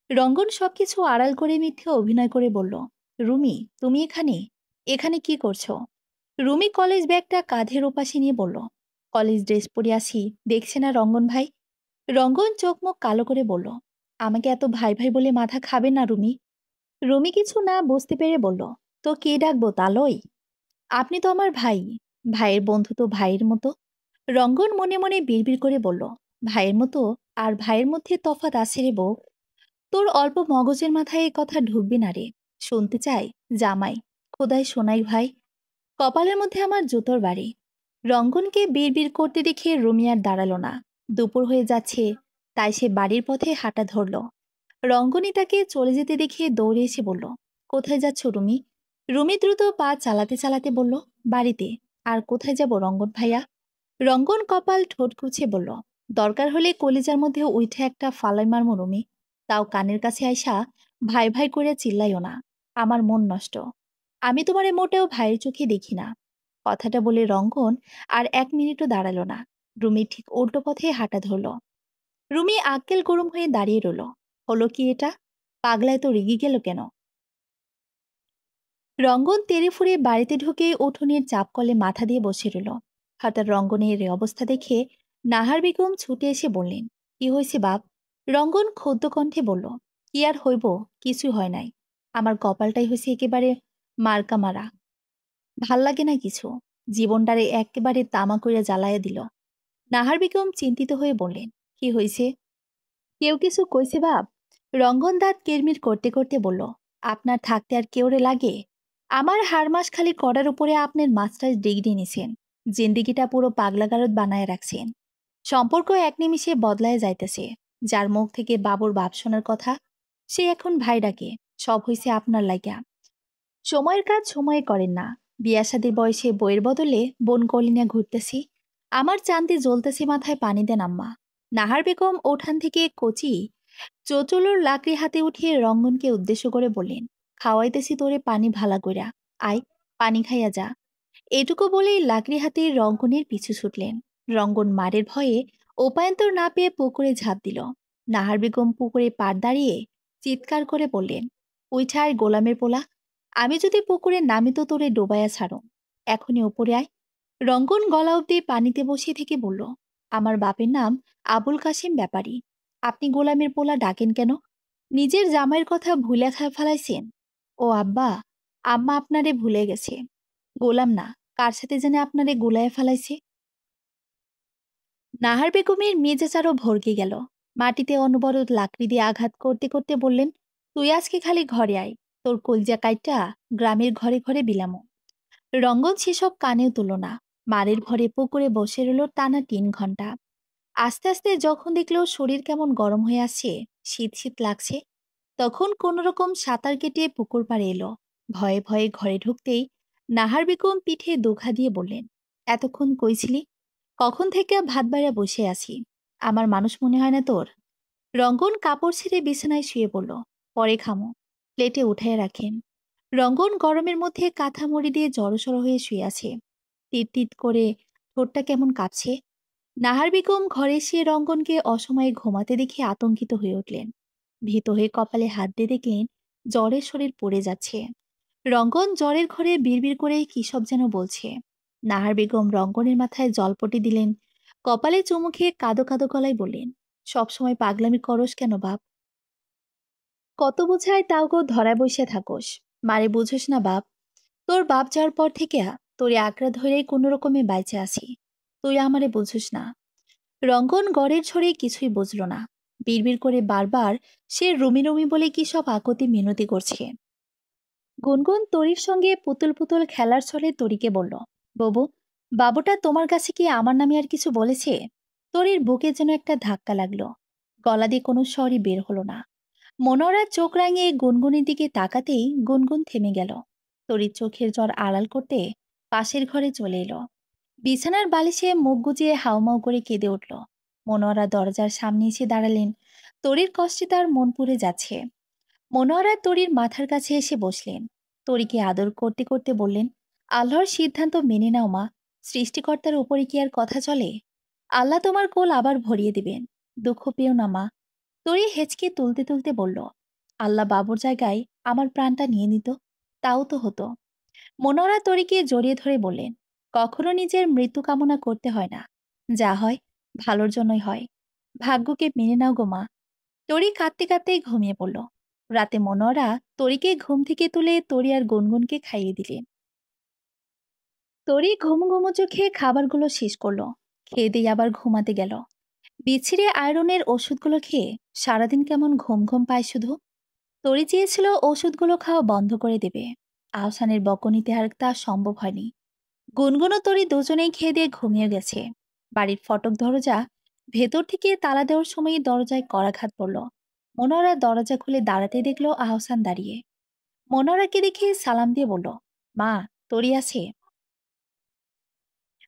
রঙ্গন সবকিছু আড়াল করে মিথ্যে অভিনয় করে বলল, রুমি, তুমি এখানে? এখানে কি করছো? রুমি কলেজ ব্যাগটা কাঁধের ওপাশে নিয়ে বলল, কলেজ ড্রেস পরে আসি, দেখছে না রঙ্গন ভাই? রঙ্গন চোখ মুখ কালো করে বলল, আমাকে এত ভাই ভাই বলে মাথা খাবে না রুমি। রুমি কিছু না বুঝতে পেরে বলল, তো কে ডাকবো, তালই? আপনি তো আমার ভাই, ভাইয়ের বন্ধু তো ভাইয়ের মতো। রঙ্গন মনে মনে বিড়বিড় করে বলল, ভাইয়ের মতো আর ভাইয়ের মধ্যে তফাৎ আছে রে বউ। তোর অল্প মগজের মাথায় এ কথা ঢুকবে না রে। শুনতে চাই জামাই, খোদাই শোনাই ভাই। কপালের মধ্যে আমার জুতোর বাড়ি। রঙ্গনকে বিড়বিড় করতে দেখে রুমি আর দাঁড়ালো না। দুপুর হয়ে যাচ্ছে, তাই সে বাড়ির পথে হাঁটা ধরল। রঙ্গনই তাকে চলে যেতে দেখে দৌড়ে এসে বলল, কোথায় যাচ্ছ রুমি? রুমি দ্রুত পা চালাতে চালাতে বলল, বাড়িতে। আর কোথায় যাব রঙ্গন ভাইয়া? রঙ্গন কপাল ঠোঁট কুছে বলল, দরকার হলে কলিজার মধ্যে উঠে একটা ফালাই মারমু রুমি। তাও কানের কাছে আইসা ভাই ভাই করে চিল্লাইও না, আমার মন নষ্ট। আমি তোমারে মোটেও ভাইয়ের চোখে দেখি না। কথাটা বলে রঙ্গন আর 1 মিনিটও দাঁড়ালো না। রুমি ঠিক উল্টো পথে হাঁটা ধরল। রুমি আক্কেল গরম হয়ে দাঁড়িয়ে রইল। হলো কি এটা? পাগলায় তো রেগে গেল কেন? রঙ্গন তেড়ে ফুঁড়ে বাড়িতে ঢুকে উঠোনের চাপকলে মাথা দিয়ে বসে রইল। হঠাৎ রঙ্গনের এ অবস্থা দেখে নাহার বেগম ছুটে এসে বললেন, কি হয়েছে বাপ? রঙ্গন ক্ষুব্ধ কণ্ঠে বলল, কি আর হইব, কিছু হয় নাই। আমার কপালটাই হয়েছে একেবারে মার্কা মারা। ভাল লাগে না কিছু। জীবনটারে একেবারে তামা কইরা জ্বালাইয়া দিল। নাহার বেগম চিন্তিত হয়ে বললেন, কি হয়েছে? কেউ কিছু কইছে বাপ? রঙ্গন দাঁত কিরমির করতে করতে বলল, আপনার থাকতে আর কেউরে লাগে? আমার হারমাস খালি করার উপরে আপনার মাস্টার্স ডিগ্রি নিছেন, জিন্দিগিটা পুরো পাগলাগারদ বানায় রাখছেন। সম্পর্ক এক নিমিষে বদলায় যাইতেছে। যার মুখ থেকে বাবুর বাপ শোনার কথা, সে এখন ভাই ডাকে। সব হইছে আপনার লাইগা। সময়ের কাজ সময়ে করেন না। বিয়া শাদির বয়সে বইয়ের বদলে বোন কলিনা ঘুরতেছি। আমার চাঁদে জ্বলতেছে, মাথায় পানি দেন আম্মা। নাহার বেগম ওঠান থেকে কচি চোচলোর লাকড়ি হাতে উঠিয়ে রঙ্গনকে উদ্দেশ্য করে বললেন, খাওয়াইতেছি তোরে পানি ভালা কইরা, আয় পানি খাইয়া যা। এটুকু বলেই লাকড়ি হাতে রঙ্গনের পিছু ছুটলেন। রঙ্গন মারের ভয়ে উপায়ন্তর না পেয়ে পুকুরে ঝাঁপ দিল। নাহার বেগম পুকুরে পাড় দাঁড়িয়ে চিৎকার করে বললেন, উইঠা আর গোলামের পোলা, আমি যদি পুকুরে নামি তো তোরে ডোবাইয়া ছাড়ো। এখনই ওপরে আয়। রঙ্গন গলা অব্দি পানিতে বসিয়ে থেকে বলল, আমার বাপের নাম আবুল কাশেম ব্যাপারী। আপনি গোলামের পোলা ডাকেন কেন? নিজের জামাইয়ের কথা ভুলে ফেলাইছেন? ও আব্বা, আম্মা আপনারে ভুলে গেছে। গোলাম না, কার সাথে জানে আপনারে গোলায় ফেলাইছে। নাহার বেগমের মেজাজ আরো ভরকে গেল। মাটিতে অনবরত লাকড়ি দিয়ে আঘাত করতে করতে বললেন, তুই আজকে খালি ঘরে আয়, তোর কলজা কাইটা গ্রামের ঘরে ঘরে বিলামো। রঙ্গন সেসব কানেও তুলো না। মারের ভরে পুকুরে বসে রইল টানা ৩ ঘন্টা। আস্তে আস্তে যখন দেখলো শরীর কেমন গরম হয়ে আসছে, শীত শীত লাগছে, তখন কোন রকম সাঁতার কেটে পুকুর পাড়ে এলো। ভয়ে ভয়ে ঘরে ঢুকতেই নাহার বেগম পিঠে দুঘা দিয়ে বললেন, এতক্ষণ কইছিলি? কখন থেকে ভাত বাইরা বসে আছি। আমার মানুষ মনে হয় না তোর? রঙ্গন কাপড় ছেড়ে বিছানায় শুয়ে পড়ল। পরে খামো, প্লেটে উঠায় রাখেন। রঙ্গন গরমের মধ্যে কাঁথা মুড়ি দিয়ে জড়সড় হয়ে শুয়ে আছে। টিট টিট করে ঠোঁটটা কেমন কাঁপছে। নাহার বেগম ঘরে এসে রঙ্গনকে অসময়ে ঘুমাতে দেখে আতঙ্কিত হয়ে উঠলেন। ভীত হয়ে কপালে হাত দিয়ে দেখলেন জ্বরে শরীর পড়ে যাচ্ছে। রঙ্গন জ্বরের ঘরে বিড়বিড় করে কী সব যেন বলছে। নাহার বেগম রঙ্গনের মাথায় জলপটি দিলেন। কপালে চুমু খেয়ে কাঁদো কাঁদো গলায় বললেন, সবসময় পাগলামি করস কেন বাপ? কত বোঝায় তাও গো ধরায় বসে থাকোস। মারে বুঝোস না বাপ? তোর বাপ যাওয়ার পর থেকে তোরে আঁকড়া ধরেই কোনো রকমে বাইচে আছি। তুই আমারে বুঝোস না। রঙ্গন গড়ের ঝড়ে কিছুই বুঝল না। বিড়বিড় করে বারবার সে রুমি রুমি বলে কি সব আকতি মিনতি করছে। গুনগুন তরির সঙ্গে পুতুল পুতুল খেলার ছলে তরিকে বলল, বাবু, বাবুটা তোমার কাছে কি আমার নামে আর কিছু বলেছে? তরির বুকে যেন একটা ধাক্কা লাগলো। গলা দিয়ে কোনো স্বরই বের হলো না। মনোহরা চোখ রাঙিয়ে গুনগুনের দিকে তাকাতেই গুনগুন থেমে গেল। তরির চোখের জল আড়াল করতে পাশের ঘরে চলে এলো। বিছানার বালিশে মুখ গুজিয়ে হাউমাউ করে কেঁদে উঠল। মনোহরা দরজার সামনে এসে দাঁড়ালেন। তরির কষ্টে তার মন পুড়ে যাচ্ছে। মনোহরা তরির মাথার কাছে এসে বসলেন। তরিকে আদর করতে করতে বললেন, আল্লাহর সিদ্ধান্ত মেনে নাও মা। সৃষ্টিকর্তার উপরে কি আর কথা চলে? আল্লাহ তোমার কোল আবার ভরিয়ে দিবেন। দুঃখ পেও না মা। তরি হেঁচকে তুলতে তুলতে বলল, আল্লাহ বাবুর জায়গায় আমার প্রাণটা নিয়ে নিত, তাও তো হতো। মনোহরা তরিকে জড়িয়ে ধরে বললেন, কখনো নিজের মৃত্যু কামনা করতে হয় না। যা হয় ভালোর জন্যই হয়। ভাগ্যকে মেনে নাও গো মা। তরি কাঁদতে কাঁদতেই ঘুমিয়ে পড়ল। রাতে মনোহরা তরিকে ঘুম থেকে তুলে তরি আর গুনগুনকে খাইয়ে দিলেন। তরি ঘুম ঘুমো চোখে খাবারগুলো শেষ করলো। খেয়ে দিয়ে আবার ঘুমাতে গেল। বিচ্ছিরে আয়রনের ওষুধগুলো খেয়ে সারাদিন কেমন ঘুম ঘুম পায় শুধু। তরি চেয়েছিল ওষুধগুলো খাওয়া বন্ধ করে দেবে। আহসানের বকনিতে আর তা সম্ভব হয়নি। গুনগুন ও তরি দুজনেই খেয়ে দিয়ে ঘুমিয়ে গেছে। বাড়ির ফটক দরজা ভেতর থেকে তালা দেওয়ার সময়ই দরজায় করাঘাত পড়ল। মনোহরা দরজা খুলে দাঁড়াতে দেখলো আহসান দাঁড়িয়ে। মনোহরাকে দেখে সালাম দিয়ে বলল, মা, তরি আছে?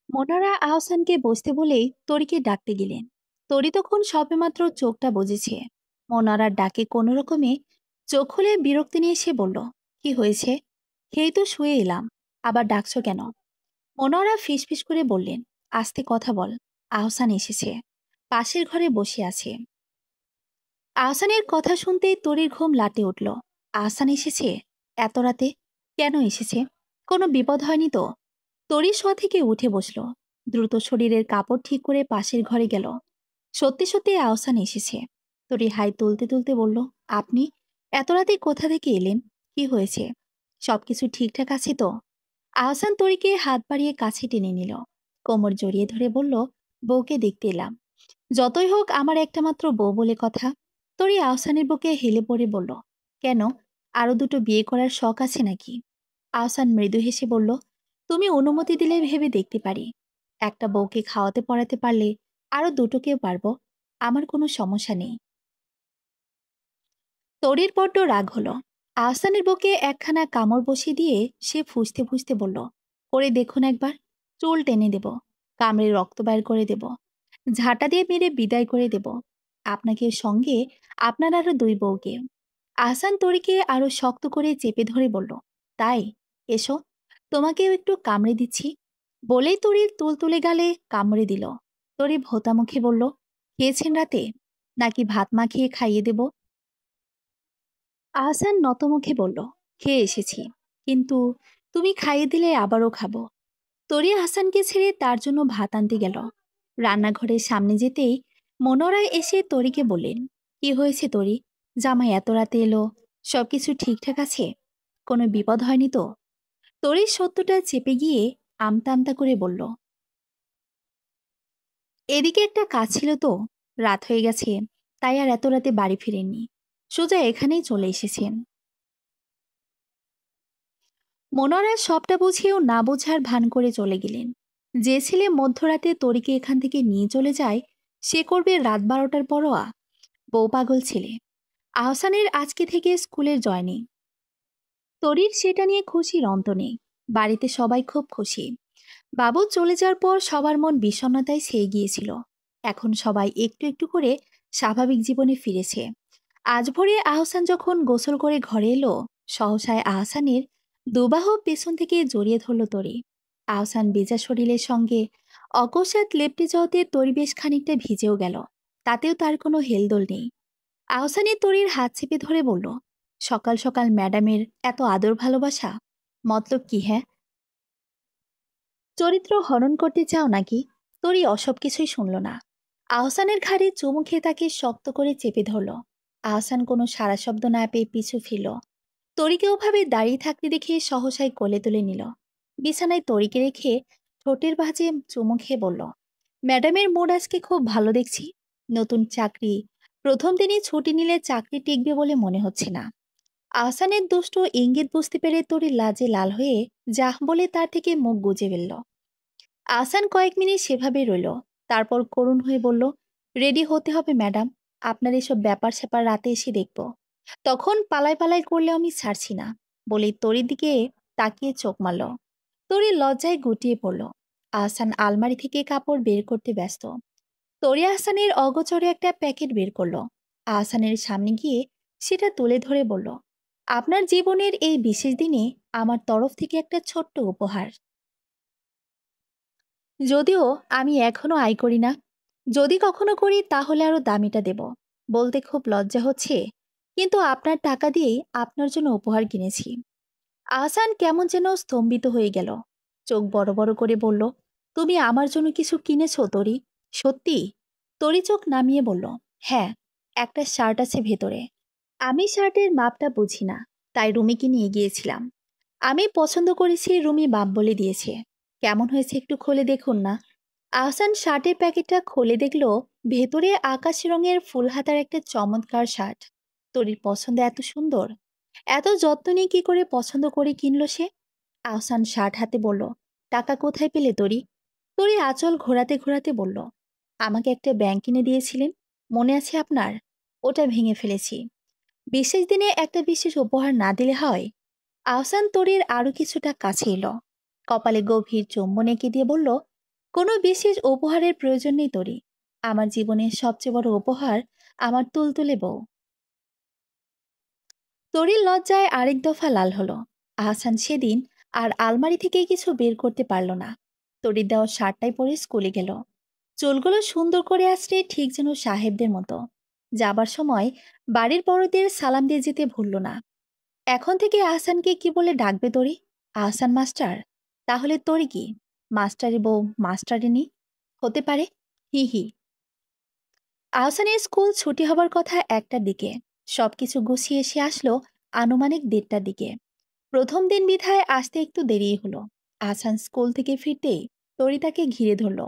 মনোহরা আহসানকে বসতে বলেই তরিকে ডাকতে গেলেন। তরি তখন সবেমাত্র চোখটা বুজেছে। মনোহরার ডাকে কোনো রকমে চোখ খুলে বিরক্তি নিয়ে সে বলল, কি হয়েছে? খেয়েই তো শুয়ে এলাম, আবার ডাকছো কেন? মনোহরা ফিসফিস করে বললেন, আস্তে কথা বল। আহসান এসেছে, পাশের ঘরে বসে আছে। আহসানের কথা শুনতেই তরির ঘুম লাটে উঠল। আহসান এসেছে? এত রাতে? কেন এসেছে? কোনো বিপদ হয়নি তো? তরি শোয়া থেকে উঠে বসল। দ্রুত শরীরের কাপড় ঠিক করে পাশের ঘরে গেল। সত্যি সত্যি আহসান এসেছে। তরি হাই তুলতে তুলতে বলল, আপনি এত রাতে কোথা থেকে এলেন? কি হয়েছে? সবকিছু ঠিকঠাক আছে তো? আহসান তরিকে হাত বাড়িয়ে কাছে টেনে নিল। কোমর জড়িয়ে ধরে বলল, বউকে দেখতে এলাম। যতই হোক আমার একটা মাত্র বউ বলে কথা। তরি আহসানের বুকে হেলে পড়ে বলল, কেন, আরো দুটো বিয়ে করার শখ আছে নাকি? আহসান মৃদু হেসে বলল, তুমি অনুমতি দিলে ভেবে দেখতে পারি। একটা বউকে খাওয়াতে পড়াতে পারলে আরো দুটোকেও পারবো। আমার কোনো সমস্যা নেই। তরির বড্ড রাগ হলো। আহসানের বুকে একখানা কামড় বসিয়ে দিয়ে সে ফুঁসতে ফুঁসতে বলল, করে দেখুন একবার। চুল টেনে দেব, কামড়ে রক্ত বাইর করে দেব, ঝাঁটা দিয়ে মেরে বিদায় করে দেব, আপনাকে সঙ্গে আপনার আরো দুই বউকে। আহসান তরিকে আরো শক্ত করে চেপে ধরে বলল, তাই, এসো, তোমাকেও একটু কামড়ে দিচ্ছি। বলেই তরির তুল তুলে গালে কামড়ে দিল। তরি ভোতা মুখে বলল, খেয়েছেন রাতে, নাকি ভাত মাখিয়ে খাইয়ে দেব? আহসান নতমুখে বলল, খেয়ে এসেছি, কিন্তু তুমি খাইয়ে দিলে আবারও খাবো। তরি আহসানকে ছেড়ে তার জন্য ভাত আনতে গেল। রান্নাঘরের সামনে যেতেই মনোরায় এসে তরিকে বললেন, কি হয়েছে তরি? জামাই এত রাতে এলো, সবকিছু ঠিকঠাক আছে? কোনো বিপদ হয়নি তো? তরির সত্যটা চেপে গিয়ে আমতা আমতা করে বলল, এদিকে একটা কাজ ছিল তো, রাত হয়ে গেছে, তাই আর এত রাতে বাড়ি ফিরেননি। সোজা এখানেই চলে এসেছেন। মনোয়ারা সবটা বুঝেও না বোঝার ভান করে চলে গেলেন। যে ছেলে মধ্যরাতে তরিকে এখান থেকে নিয়ে চলে যায়, সে করবে রাত 12টার পরোয়া। বউ পাগল ছেলে। আহসানের আজকে থেকে স্কুলের জয়নিং। তরির সেটা নিয়ে খুশির অন্ত নেই। বাড়িতে সবাই খুব খুশি। বাবু চলে যাওয়ার পর সবার মন বিষণ্ণতায় ছেয়ে গিয়েছিল। এখন সবাই একটু একটু করে স্বাভাবিক জীবনে ফিরেছে। আজ ভোরে আহসান যখন গোসল করে ঘরে এলো, সহসায় আহসানের দুবাহু পেছন থেকে জড়িয়ে ধরল তরি। আহসান বেজা শরীরের সঙ্গে অকস্মাৎ লেপ্টে যাওয়াতে তরি বেশ খানিকটা ভিজেও গেল। তাতেও তার কোনো হেলদোল নেই। আহসানের তরির হাত চেপে ধরে বলল, সকাল সকাল ম্যাডামের এত আদর ভালোবাসা, মতলব কি হ্যাঁ? চরিত্র হনন করতে চাও নাকি? তরি অসব কিছুই শুনল না। আহসানের ঘাড়ে চুমু খেয়ে তাকে শক্ত করে চেপে ধরল। আহসান কোনো সারা শব্দ না পেয়ে পিছু ফিরল। তরিকে ওভাবে দাঁড়িয়ে থাকতে দেখে সহসায় কোলে তুলে নিল। বিছানায় তরিকে রেখে ঠোঁটের ভাঁজে চুমু খেয়ে বলল, ম্যাডামের মুড আজকে খুব ভালো দেখছি। নতুন চাকরি, প্রথম দিনই ছুটি নিলে চাকরি টিকবে বলে মনে হচ্ছে না। আহসানের দুষ্ট ইঙ্গিত বুঝতে পেরে তরি লাজে লাল হয়ে যাহ বলে তার থেকে মুখ গুজে ফেলল। আহসান কয়েক মিনিট সেভাবে রইল। তারপর করুণ হয়ে বলল, রেডি হতে হবে ম্যাডাম। আপনার এসব ব্যাপার স্যাপার রাতে এসে দেখব। তখন পালায় পালায় করলেও আমি ছাড়ছি না, বলেই তরির দিকে তাকিয়ে চোখ মারল। তরি লজ্জায় গুটিয়ে পড়ল। আহসান আলমারি থেকে কাপড় বের করতে ব্যস্ত। তরি আহসানের অগোচরে একটা প্যাকেট বের করলো। আহসানের সামনে গিয়ে সেটা তুলে ধরে বলল, আপনার জীবনের এই বিশেষ দিনে আমার তরফ থেকে একটা ছোট্ট উপহার। যদিও আমি এখনো আয় করি না, যদি কখনো করি তাহলে আরো দামিটা দেব। বলতে খুব লজ্জা হচ্ছে, কিন্তু আপনার টাকা দিয়েই আপনার জন্য উপহার কিনেছি। আহসান কেমন যেন স্তম্ভিত হয়ে গেল। চোখ বড় বড় করে বলল, তুমি আমার জন্য কিছু কিনেছো তরি? সত্যি? তরি চোখ নামিয়ে বলল, হ্যাঁ, একটা শার্ট আছে ভেতরে। আমি শার্টের মাপটা বুঝি না, তাই রুমিকে নিয়ে গিয়েছিলাম। আমি পছন্দ করেছি, রুমি মাপ বলে দিয়েছে। কেমন হয়েছে একটু খুলে দেখুন না। আহসান শার্টের প্যাকেটটা খুলে দেখল ভেতরে আকাশি রঙের ফুল হাতার একটা চমৎকার শার্ট। তরির পছন্দ এত সুন্দর, এত যত্ন নিয়ে কি করে পছন্দ করে কিনলো সে? আহসান শার্ট হাতে বলল, টাকা কোথায় পেলে তরি? তরি আঁচল ঘোরাতে ঘোরাতে বলল, আমাকে একটা ব্যাংক কিনে দিয়েছিলেন, মনে আছে আপনার? ওটা ভেঙে ফেলেছি। বিশেষ দিনে একটা বিশেষ উপহার না দিলে হয়? আহসান তরির আরো কিছুটা কাছে এলো। কপালে গভীর চুম্বন এঁকে দিয়ে বলল, কোনো বিশেষ উপহারের প্রয়োজন নেই তরি। আমার জীবনের সবচেয়ে বড় উপহার আমার তুলতুলে বউ। তরির লজ্জায় আরেক দফা লাল হলো। আহসান সেদিন আর আলমারি থেকে কিছু বের করতে পারল না। তরির দেওয়া শার্টটাই পরে স্কুলে গেল। চুলগুলো সুন্দর করে আসলে ঠিক যেন সাহেবদের মতো। যাবার সময় বাড়ির বড়দের সালাম দিয়ে যেতে ভুলল না। এখন থেকে আহসানকে কি বলে ডাকবে তরি? আহসান মাস্টার। তাহলে তরি কি মাস্টারি বউ মাস্টারিনী হতে পারে? হি হি। আহসানের স্কুল ছুটি হবার কথা 1টার দিকে। সবকিছু গুছিয়ে এসে আসলো আনুমানিক 1:30টার দিকে। প্রথম দিন বিধায় আসতে একটু দেরি হলো। আহসান স্কুল থেকে ফিরতেই তরি তাকে ঘিরে ধরল।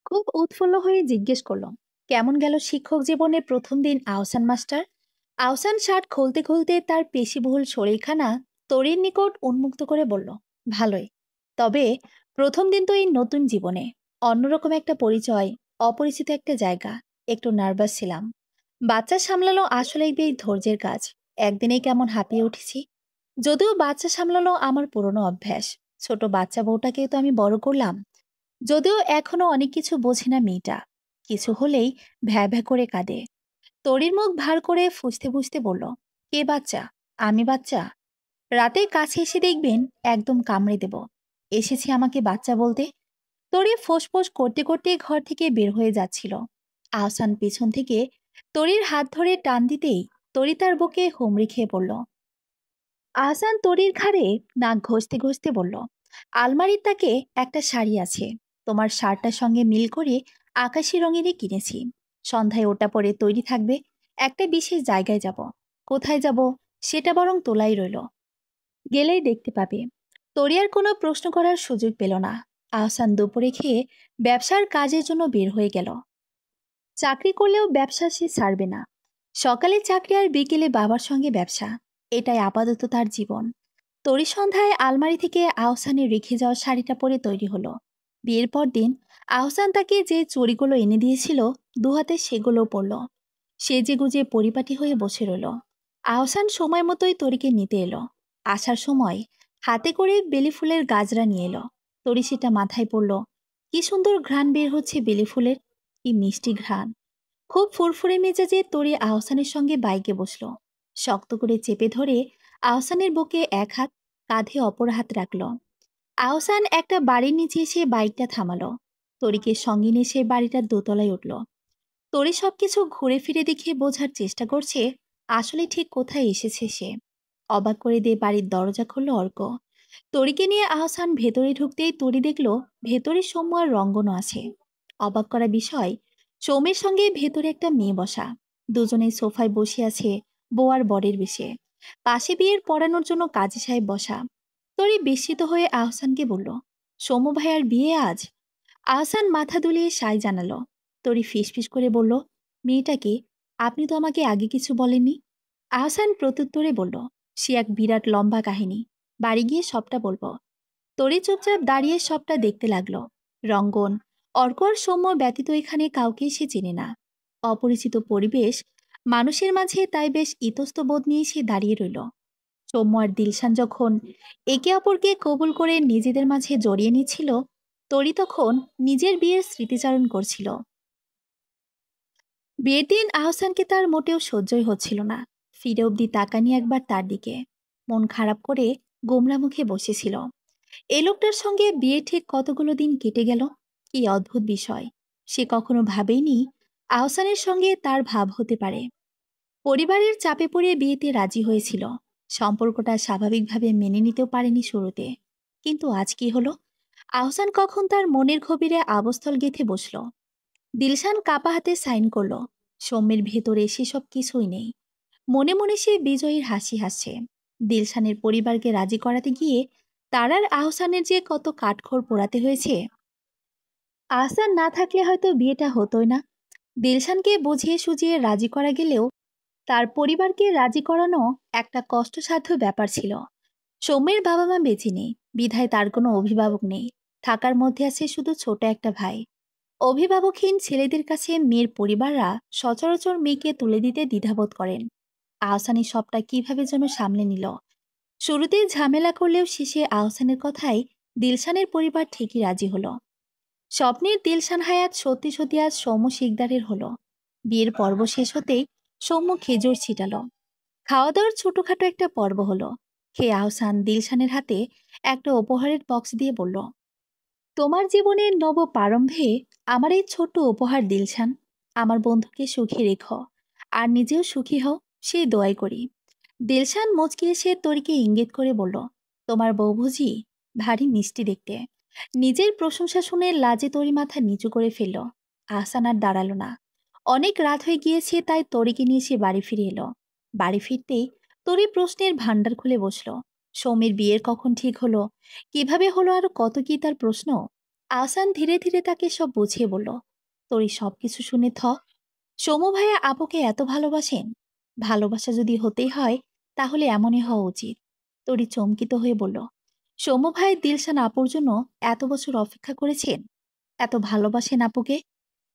খুব উৎফুল্ল হয়ে জিজ্ঞেস করল, কেমন গেল শিক্ষক জীবনের প্রথম দিন আহসান মাস্টার? আহসান শার্ট খুলতে খুলতে তার পেশিবহুল শরীরখানা তরির নিকট উন্মুক্ত করে বলল, ভালোই। তবে প্রথম দিন তো এই নতুন জীবনে অন্যরকম একটা পরিচয়, অপরিচিত একটা জায়গা, একটু নার্ভাস ছিলাম। বাচ্চা সামলানো আসলে বেশ ধৈর্যের কাজ। একদিনেই কেমন হাঁপিয়ে উঠেছি। যদিও বাচ্চা সামলানো আমার পুরনো অভ্যাস। ছোট বাচ্চা বউটাকেও তো আমি বড় করলাম। যদিও এখনো অনেক কিছু বোঝে না মেয়েটা। কিছু হলেই ভ্যা ভ্যা করে কাঁদে। তরির মুখ ভার করে ফুঁসতে ফুঁসতে বলল, কে বাচ্চা? আমি বাচ্চা? রাতে কাছে এসে দেখবেন একদম কামড়ে দেব। এসেছি আমাকে বাচ্চা বলতে? তরি ফোঁস করতে করতে ঘর থেকে বের হয়ে যাচ্ছিল। আহসান পিছন থেকে তরির হাত ধরে টান দিতেই তরি তার বুকে হুমড়ি খেয়ে পড়ল। আহসান তরির ঘাড়ে নাক ঘষতে ঘষতে বলল, আলমারির তাকে একটা শাড়ি আছে, তোমার শার্টটার সঙ্গে মিল করে আকাশি রঙেরই কিনেছি। সন্ধ্যায় ওটা পরে তৈরি থাকবে। একটা বিশেষ জায়গায় যাব। কোথায় যাব সেটা বরং তোলাই রইল, গেলেই দেখতে পাবে। তরি আর কোনো প্রশ্ন করার সুযোগ পেল না। আহসান দুপুরে খেয়ে ব্যবসার কাজের জন্য বের হয়ে গেল। চাকরি করলেও ব্যবসা সে ছাড়বে না। সকালে চাকরি আর বিকেলে বাবার সঙ্গে ব্যবসা, এটাই আপাতত তার জীবন। তরি সন্ধ্যায় আলমারি থেকে আহসানের রেখে যাওয়া শাড়িটা পরে তৈরি হলো। বিয়ের পর দিন আহসান তাকে যে চুড়িগুলো এনে দিয়েছিল দুহাতে সেগুলো পরল। সেজে গুজে পরিপাটি হয়ে বসে রইল। আহসান সময় মতোই তরিকে নিতে এলো। আসার সময় হাতে করে বেলি ফুলের গাজরা নিয়ে এলো। তরি সেটা মাথায় পড়ল। কি সুন্দর ঘ্রাণ বের হচ্ছে বেলি ফুলের, কি মিষ্টি ঘ্রাণ। খুব ফুরফুরে মেজাজে তরি আহসানের সঙ্গে বাইকে বসলো। শক্ত করে চেপে ধরে আহসানের বুকে এক হাত, কাঁধে অপর হাত রাখল। আহসান একটা বাড়ির নিচে এসে বাইকটা থামালো। তরিকে সঙ্গে নিয়ে সে বাড়িটার দোতলায় উঠল। তরি সবকিছু ঘুরে ফিরে দেখে বোঝার চেষ্টা করছে আসলে ঠিক কোথায় এসেছে সে। অবাক করে দিয়ে বাড়ির দরজা খুলল অর্ক। তরিকে নিয়ে আহসান ভেতরে ঢুকতেই তরি দেখল ভেতরে সৌম্য আর রঙ্গনও আছে। অবাক করা বিষয়, সৌম্যের সঙ্গে ভেতরে একটা মেয়ে বসা। দুজনেই সোফায় বসে আছে, বউ আর বরের বেশে। পাশে বিয়ের পড়ানোর জন্য কাজী সাহেব বসা। তরি বিস্মিত হয়ে আহসানকে বলল, সৌম্য ভাইয়ার বিয়ে আজ? আহসান মাথা দুলিয়ে সায় জানালো। তরি ফিসফিস করে বলল, মেয়েটাকে আপনি তো আমাকে আগে কিছু বলেননি। আহসান প্রত্যুত্তরে বলল, সে এক বিরাট লম্বা কাহিনী, বাড়ি গিয়ে সবটা বলবো। তরি চুপচাপ দাঁড়িয়ে সবটা দেখতে লাগলো। রঙ্গন, অর্ক আর সৌম্য ব্যতীত এখানে কাউকে সে চেনে না। অপরিচিত পরিবেশ, মানুষের মাঝে তাই বেশ ইতস্ত বোধ নিয়ে সে দাঁড়িয়ে রইল। সৌম্য আর দিলশান যখন একে অপরকে কবুল করে নিজেদের মাঝে জড়িয়ে নিচ্ছিল, তরি তখন নিজের বিয়ের স্মৃতিচারণ করছিল। বিয়ের দিন আহসানকে তার মোটেও সহ্যই হচ্ছিল না। ফিরে অবধি তাকানি একবার তার দিকে, মন খারাপ করে গোমরা মুখে বসেছিল। এই লোকটার সঙ্গে বিয়ে ঠিক কতগুলো দিন কেটে গেল। কি অদ্ভুত বিষয়, সে কখনো ভাবেইনি আহসানের সঙ্গে তার ভাব হতে পারে। পরিবারের চাপে পড়ে বিয়েতে রাজি হয়েছিল। সম্পর্কটা স্বাভাবিকভাবে মেনে নিতেও পারেনি শুরুতে। কিন্তু আজ কি হলো? আহসান কখন তার মনের গভীরে আবস্থল গেঁথে বসল। দিলশান কাপা হাতে সাইন করল। সৌম্যের ভেতরে সেসব কিছুই নেই। মনে মনে সে বিজয়ীর হাসি হাসছে। দিলশানের পরিবারকে রাজি করাতে গিয়ে তার আর আহসানের যে কত কাঠখড় পোড়াতে হয়েছে। আহসান না থাকলে হয়তো বিয়েটা হতোই না। দিলশানকে বুঝিয়ে সুঝিয়ে রাজি করা গেলেও তার পরিবারকে রাজি করানো একটা কষ্টসাধ্য ব্যাপার ছিল। সৌম্যের বাবা মা বেঁচে নেই, বিধায় তার কোনো অভিভাবক নেই। থাকার মধ্যে আছে শুধু ছোট একটা ভাই। অভিভাবকহীন ছেলেদের কাছে মেয়ের পরিবাররা সচরাচর মেয়েকে তুলে দিতে দ্বিধাবোধ করেন। আহসানি সবটা কিভাবে যেন সামলে নিল। শুরুতে ঝামেলা করলেও শেষে আহসানের কথায় দিলশানের পরিবার ঠিকই রাজি হলো। স্বপ্নের দিলশান হায়াত সত্যি সত্যি আজ সৌম্য শিকদারের হলো। বিয়ের পর্ব শেষ হতেই সৌম্য খেজুর ছিটালো। খাওয়া দাওয়ার ছোটখাটো একটা পর্ব হলো। খেয়ে আহসান দিলশানের হাতে একটা উপহারের বক্স দিয়ে বলল, তোমার জীবনের নব প্রারম্ভে আমার এই ছোট্ট উপহার দিলশান। আমার বন্ধুকে সুখী রেখো, আর নিজেও সুখী হও, সেই দোয়াই করি। দিলশান মুচকি এসে তরিকে ইঙ্গিত করে বলল, তোমার বউ বুঝি ভারী মিষ্টি দেখতে। নিজের প্রশংসা শুনে লাজে তরি মাথা নিচু করে ফেলল। আহসান আর দাঁড়ালো না। অনেক রাত হয়ে গিয়েছে, তাই তরিকে নিয়ে সে বাড়ি ফিরে এলো। বাড়ি ফিরতেই তরি প্রশ্নের ভান্ডার খুলে বসলো। সৌমির বিয়ের কখন ঠিক হলো, কিভাবে হলো, আর কত কি তার প্রশ্ন। আহসান ধীরে ধীরে তাকে সব বুঝিয়ে বলল। তরি সবকিছু শুনে সৌম্য ভাইয়া আপুকে এত ভালোবাসেন? ভালোবাসা যদি হতেই হয় তাহলে এমনই হওয়া উচিত। তরি চমকিত হয়ে বলল, সৌম্য ভাই দিলশান আপুর জন্য এত বছর অপেক্ষা করেছেন, এত ভালোবাসেন আপুকে।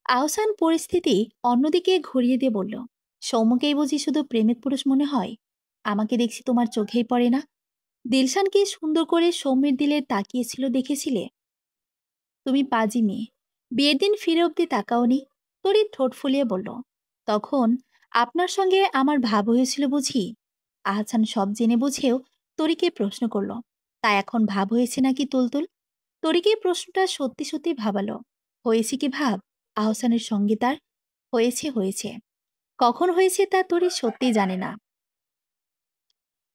আহসান পরিস্থিতি অন্যদিকে ঘুরিয়ে দিয়ে বলল, সৌম্যকেই বুঝি শুধু প্রেমিক পুরুষ মনে হয়? আমাকে দেখছি তোমার চোখেই পড়ে না। দিলশানকে সুন্দর করে সৌম্যের দিলে তাকিয়েছিল দেখেছিলে? তুমি পাজি মেয়ে, বিয়ের দিন ফিরে অব্দি তাকাওনি। তরি ঠোঁট ফুলিয়ে বলল, তখন আপনার সঙ্গে আমার ভাব হয়েছিল বুঝি? আহসান সব জেনে বুঝেও তরিকে প্রশ্ন করল, তা এখন ভাব হয়েছে নাকি তুলতুল? তরিকে প্রশ্নটা সত্যি সত্যি ভাবালো। হয়েছে কি ভাব আহসানের সঙ্গে তার? হয়েছে হয়েছে। কখন হয়েছে তা তরি সত্যি জানে না।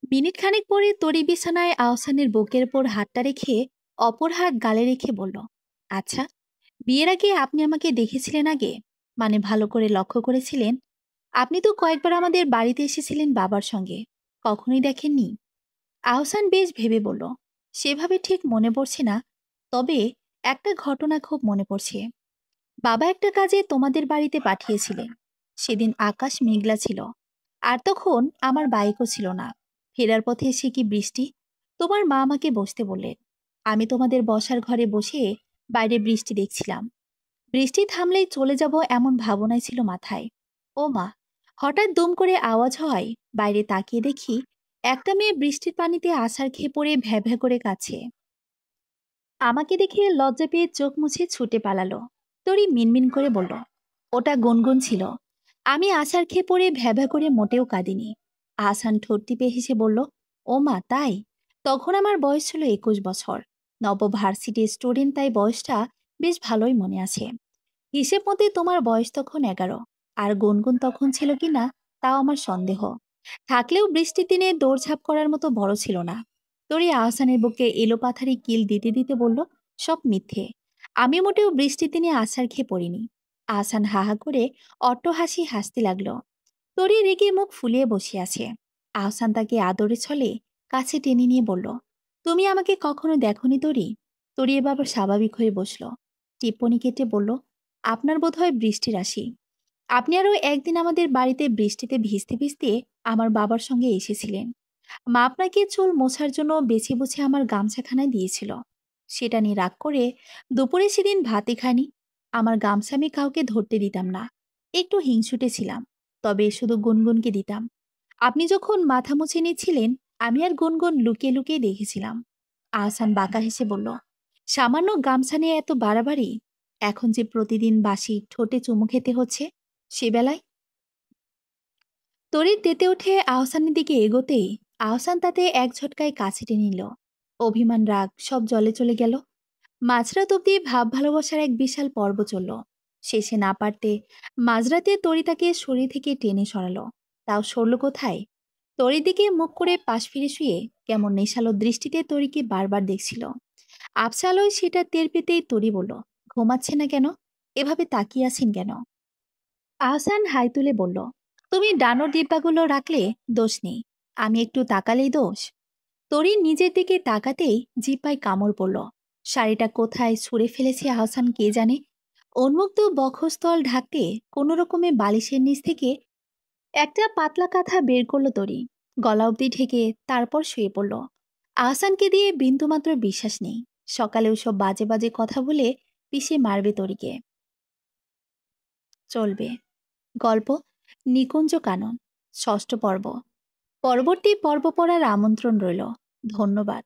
মিনিট খানেক পরে তরি বিছানায় আহসানের বুকের ওপর হাতটা রেখে অপর হাত গালে রেখে বলল, আচ্ছা, বিয়ের আগে আপনি আমাকে দেখেছিলেন আগে? মানে ভালো করে লক্ষ্য করেছিলেন? আপনি তো কয়েকবার আমাদের বাড়িতে এসেছিলেন বাবার সঙ্গে, কখনোই দেখেননি? আহসান বেশ ভেবে বলল, সেভাবে ঠিক মনে পড়ছে না, তবে একটা ঘটনা খুব মনে পড়ছে। বাবা একটা কাজে তোমাদের বাড়িতে পাঠিয়েছিলেন। সেদিন আকাশ মেঘলা ছিল, আর তখন আমার বাইকও ছিল না। ফেরার পথে সে কি বৃষ্টি! তোমার মা আমাকে বসতে বললেন। আমি তোমাদের বসার ঘরে বসে বাইরে বৃষ্টি দেখছিলাম। বৃষ্টি থামলেই চলে যাব এমন ভাবনাই ছিল মাথায়। ও মা! হঠাৎ দুম করে আওয়াজ হয়। বাইরে তাকিয়ে দেখি একটা মেয়ে বৃষ্টির পানিতে আছাড় খেয়ে পড়ে ভ্যাঁ ভ্যাঁ করে কাছে। আমাকে দেখে লজ্জা পেয়ে চোখ মুছে ছুটে পালালো। তরি মিনমিন করে বলল, ওটা গুনগুন ছিল। আমি আছাড় খেয়ে পড়ে ভ্যাঁ ভ্যাঁ করে মোটেও কাঁদিনি। আহসান ঠোঁট টিপে হেসে বলল, ও মা তাই? তখন আমার বয়স ছিল 21 বছর। নব ভার্সিটি স্টুডেন্ট, তাই বয়সটা বেশ ভালোই মনে আছে। হিসেব মতে তোমার বয়স তখন 11। আর গুনগুন তখন ছিল কিনা তাও আমার সন্দেহ। থাকলেও বৃষ্টির দিনে দৌড়ঝাঁপ করার মতো বড় ছিল না। তরি আহসানের বুকে এলোপাথারি কিল দিতে দিতে বলল, সব মিথ্যে। আমি মোটেও বৃষ্টির দিনে আছাড় খেয়ে পড়িনি। আহসান হাহা করে অট্টহাসি হাসতে লাগলো। তরি রেগে মুখ ফুলিয়ে বসে আছে। আহসান তাকে আদরে ছলে কাছে টেনে নিয়ে বলল, তুমি আমাকে কখনো দেখনি তরি? তরি এবার স্বাভাবিক হয়ে বসল। টিপ্পনি কেটে বলল, আপনার বোধহয় বৃষ্টির রাশি। আপনি আরও একদিন আমাদের বাড়িতে বৃষ্টিতে ভিজতে ভিজতে আমার বাবার সঙ্গে এসেছিলেন। মা আপনাকে চুল মোছার জন্য বেছে বুছে আমার গামছাখানায় দিয়েছিল। সেটা নিয়ে রাগ করে দুপুরে সেদিন ভাতই খানি। আমার গামছা আমি কাউকে ধরতে দিতাম না। একটু হিংসুটে ছিলাম। তবে শুধু গুনগুনকে দিতাম। আপনি যখন মাথা মুছে নিচ্ছিলেন, আমি আর গুনগুন লুকিয়ে লুকিয়ে দেখেছিলাম। আহসান বাঁকা হেসে বলল, সামান্য গামছা নিয়ে এত বাড়াবাড়ি? এখন যে প্রতিদিন বাসি ঠোঁটে চুমু খেতে হচ্ছে, সে বেলায়? তড়িৎ তেতে উঠে আহসানের দিকে এগোতেই আহসান তাতে এক ঝটকায় কাছে টেনে নিল। অভিমান রাগ সব জলে চলে গেল। মাঝরাত অব্দি ভাব ভালোবাসার এক বিশাল পর্ব চলল। শেষে না পারতে মাঝরাতে তরি তাকে শরীর থেকে টেনে সরালো। তাও সরল কোথায়? তরির দিকে মুখ করে পাশ ফিরে শুয়ে কেমন নেশালো দৃষ্টিতে তরিকে বারবার দেখছিল। আফসালয় সেটা টের পেতেই তরি বলল, ঘুমাচ্ছে না কেন? এভাবে তাকিয়ে আছেন কেন? আহসান হাই তুলে বলল, তুমি ডানোর ডিব্বাগুলো রাখলে দোষ নেই। আমি একটু তাকালেই দোষ? তরি নিজের দিকে তাকাতেই জিপায় কামড় পড়ল। শাড়িটা কোথায় ছুঁড়ে ফেলেছে আহসান কে জানে। উন্মুক্ত বক্ষস্থল ঢাকতে কোনো রকমে বালিশের নিচ থেকে একটা পাতলা কাঁথা বের করলো তরি। গলা অবধি ঢেকে তারপর শুয়ে পড়ল। আহসানকে দিয়ে বিন্দুমাত্র বিশ্বাস নেই। সকালে ওসব বাজে বাজে কথা বলে পিষে মারবে তরিকে। চলবে। গল্প নিকুঞ্জ কানন, ষষ্ঠ পর্ব। পরবর্তী পর্ব পড়ার আমন্ত্রণ রইল। ধন্যবাদ।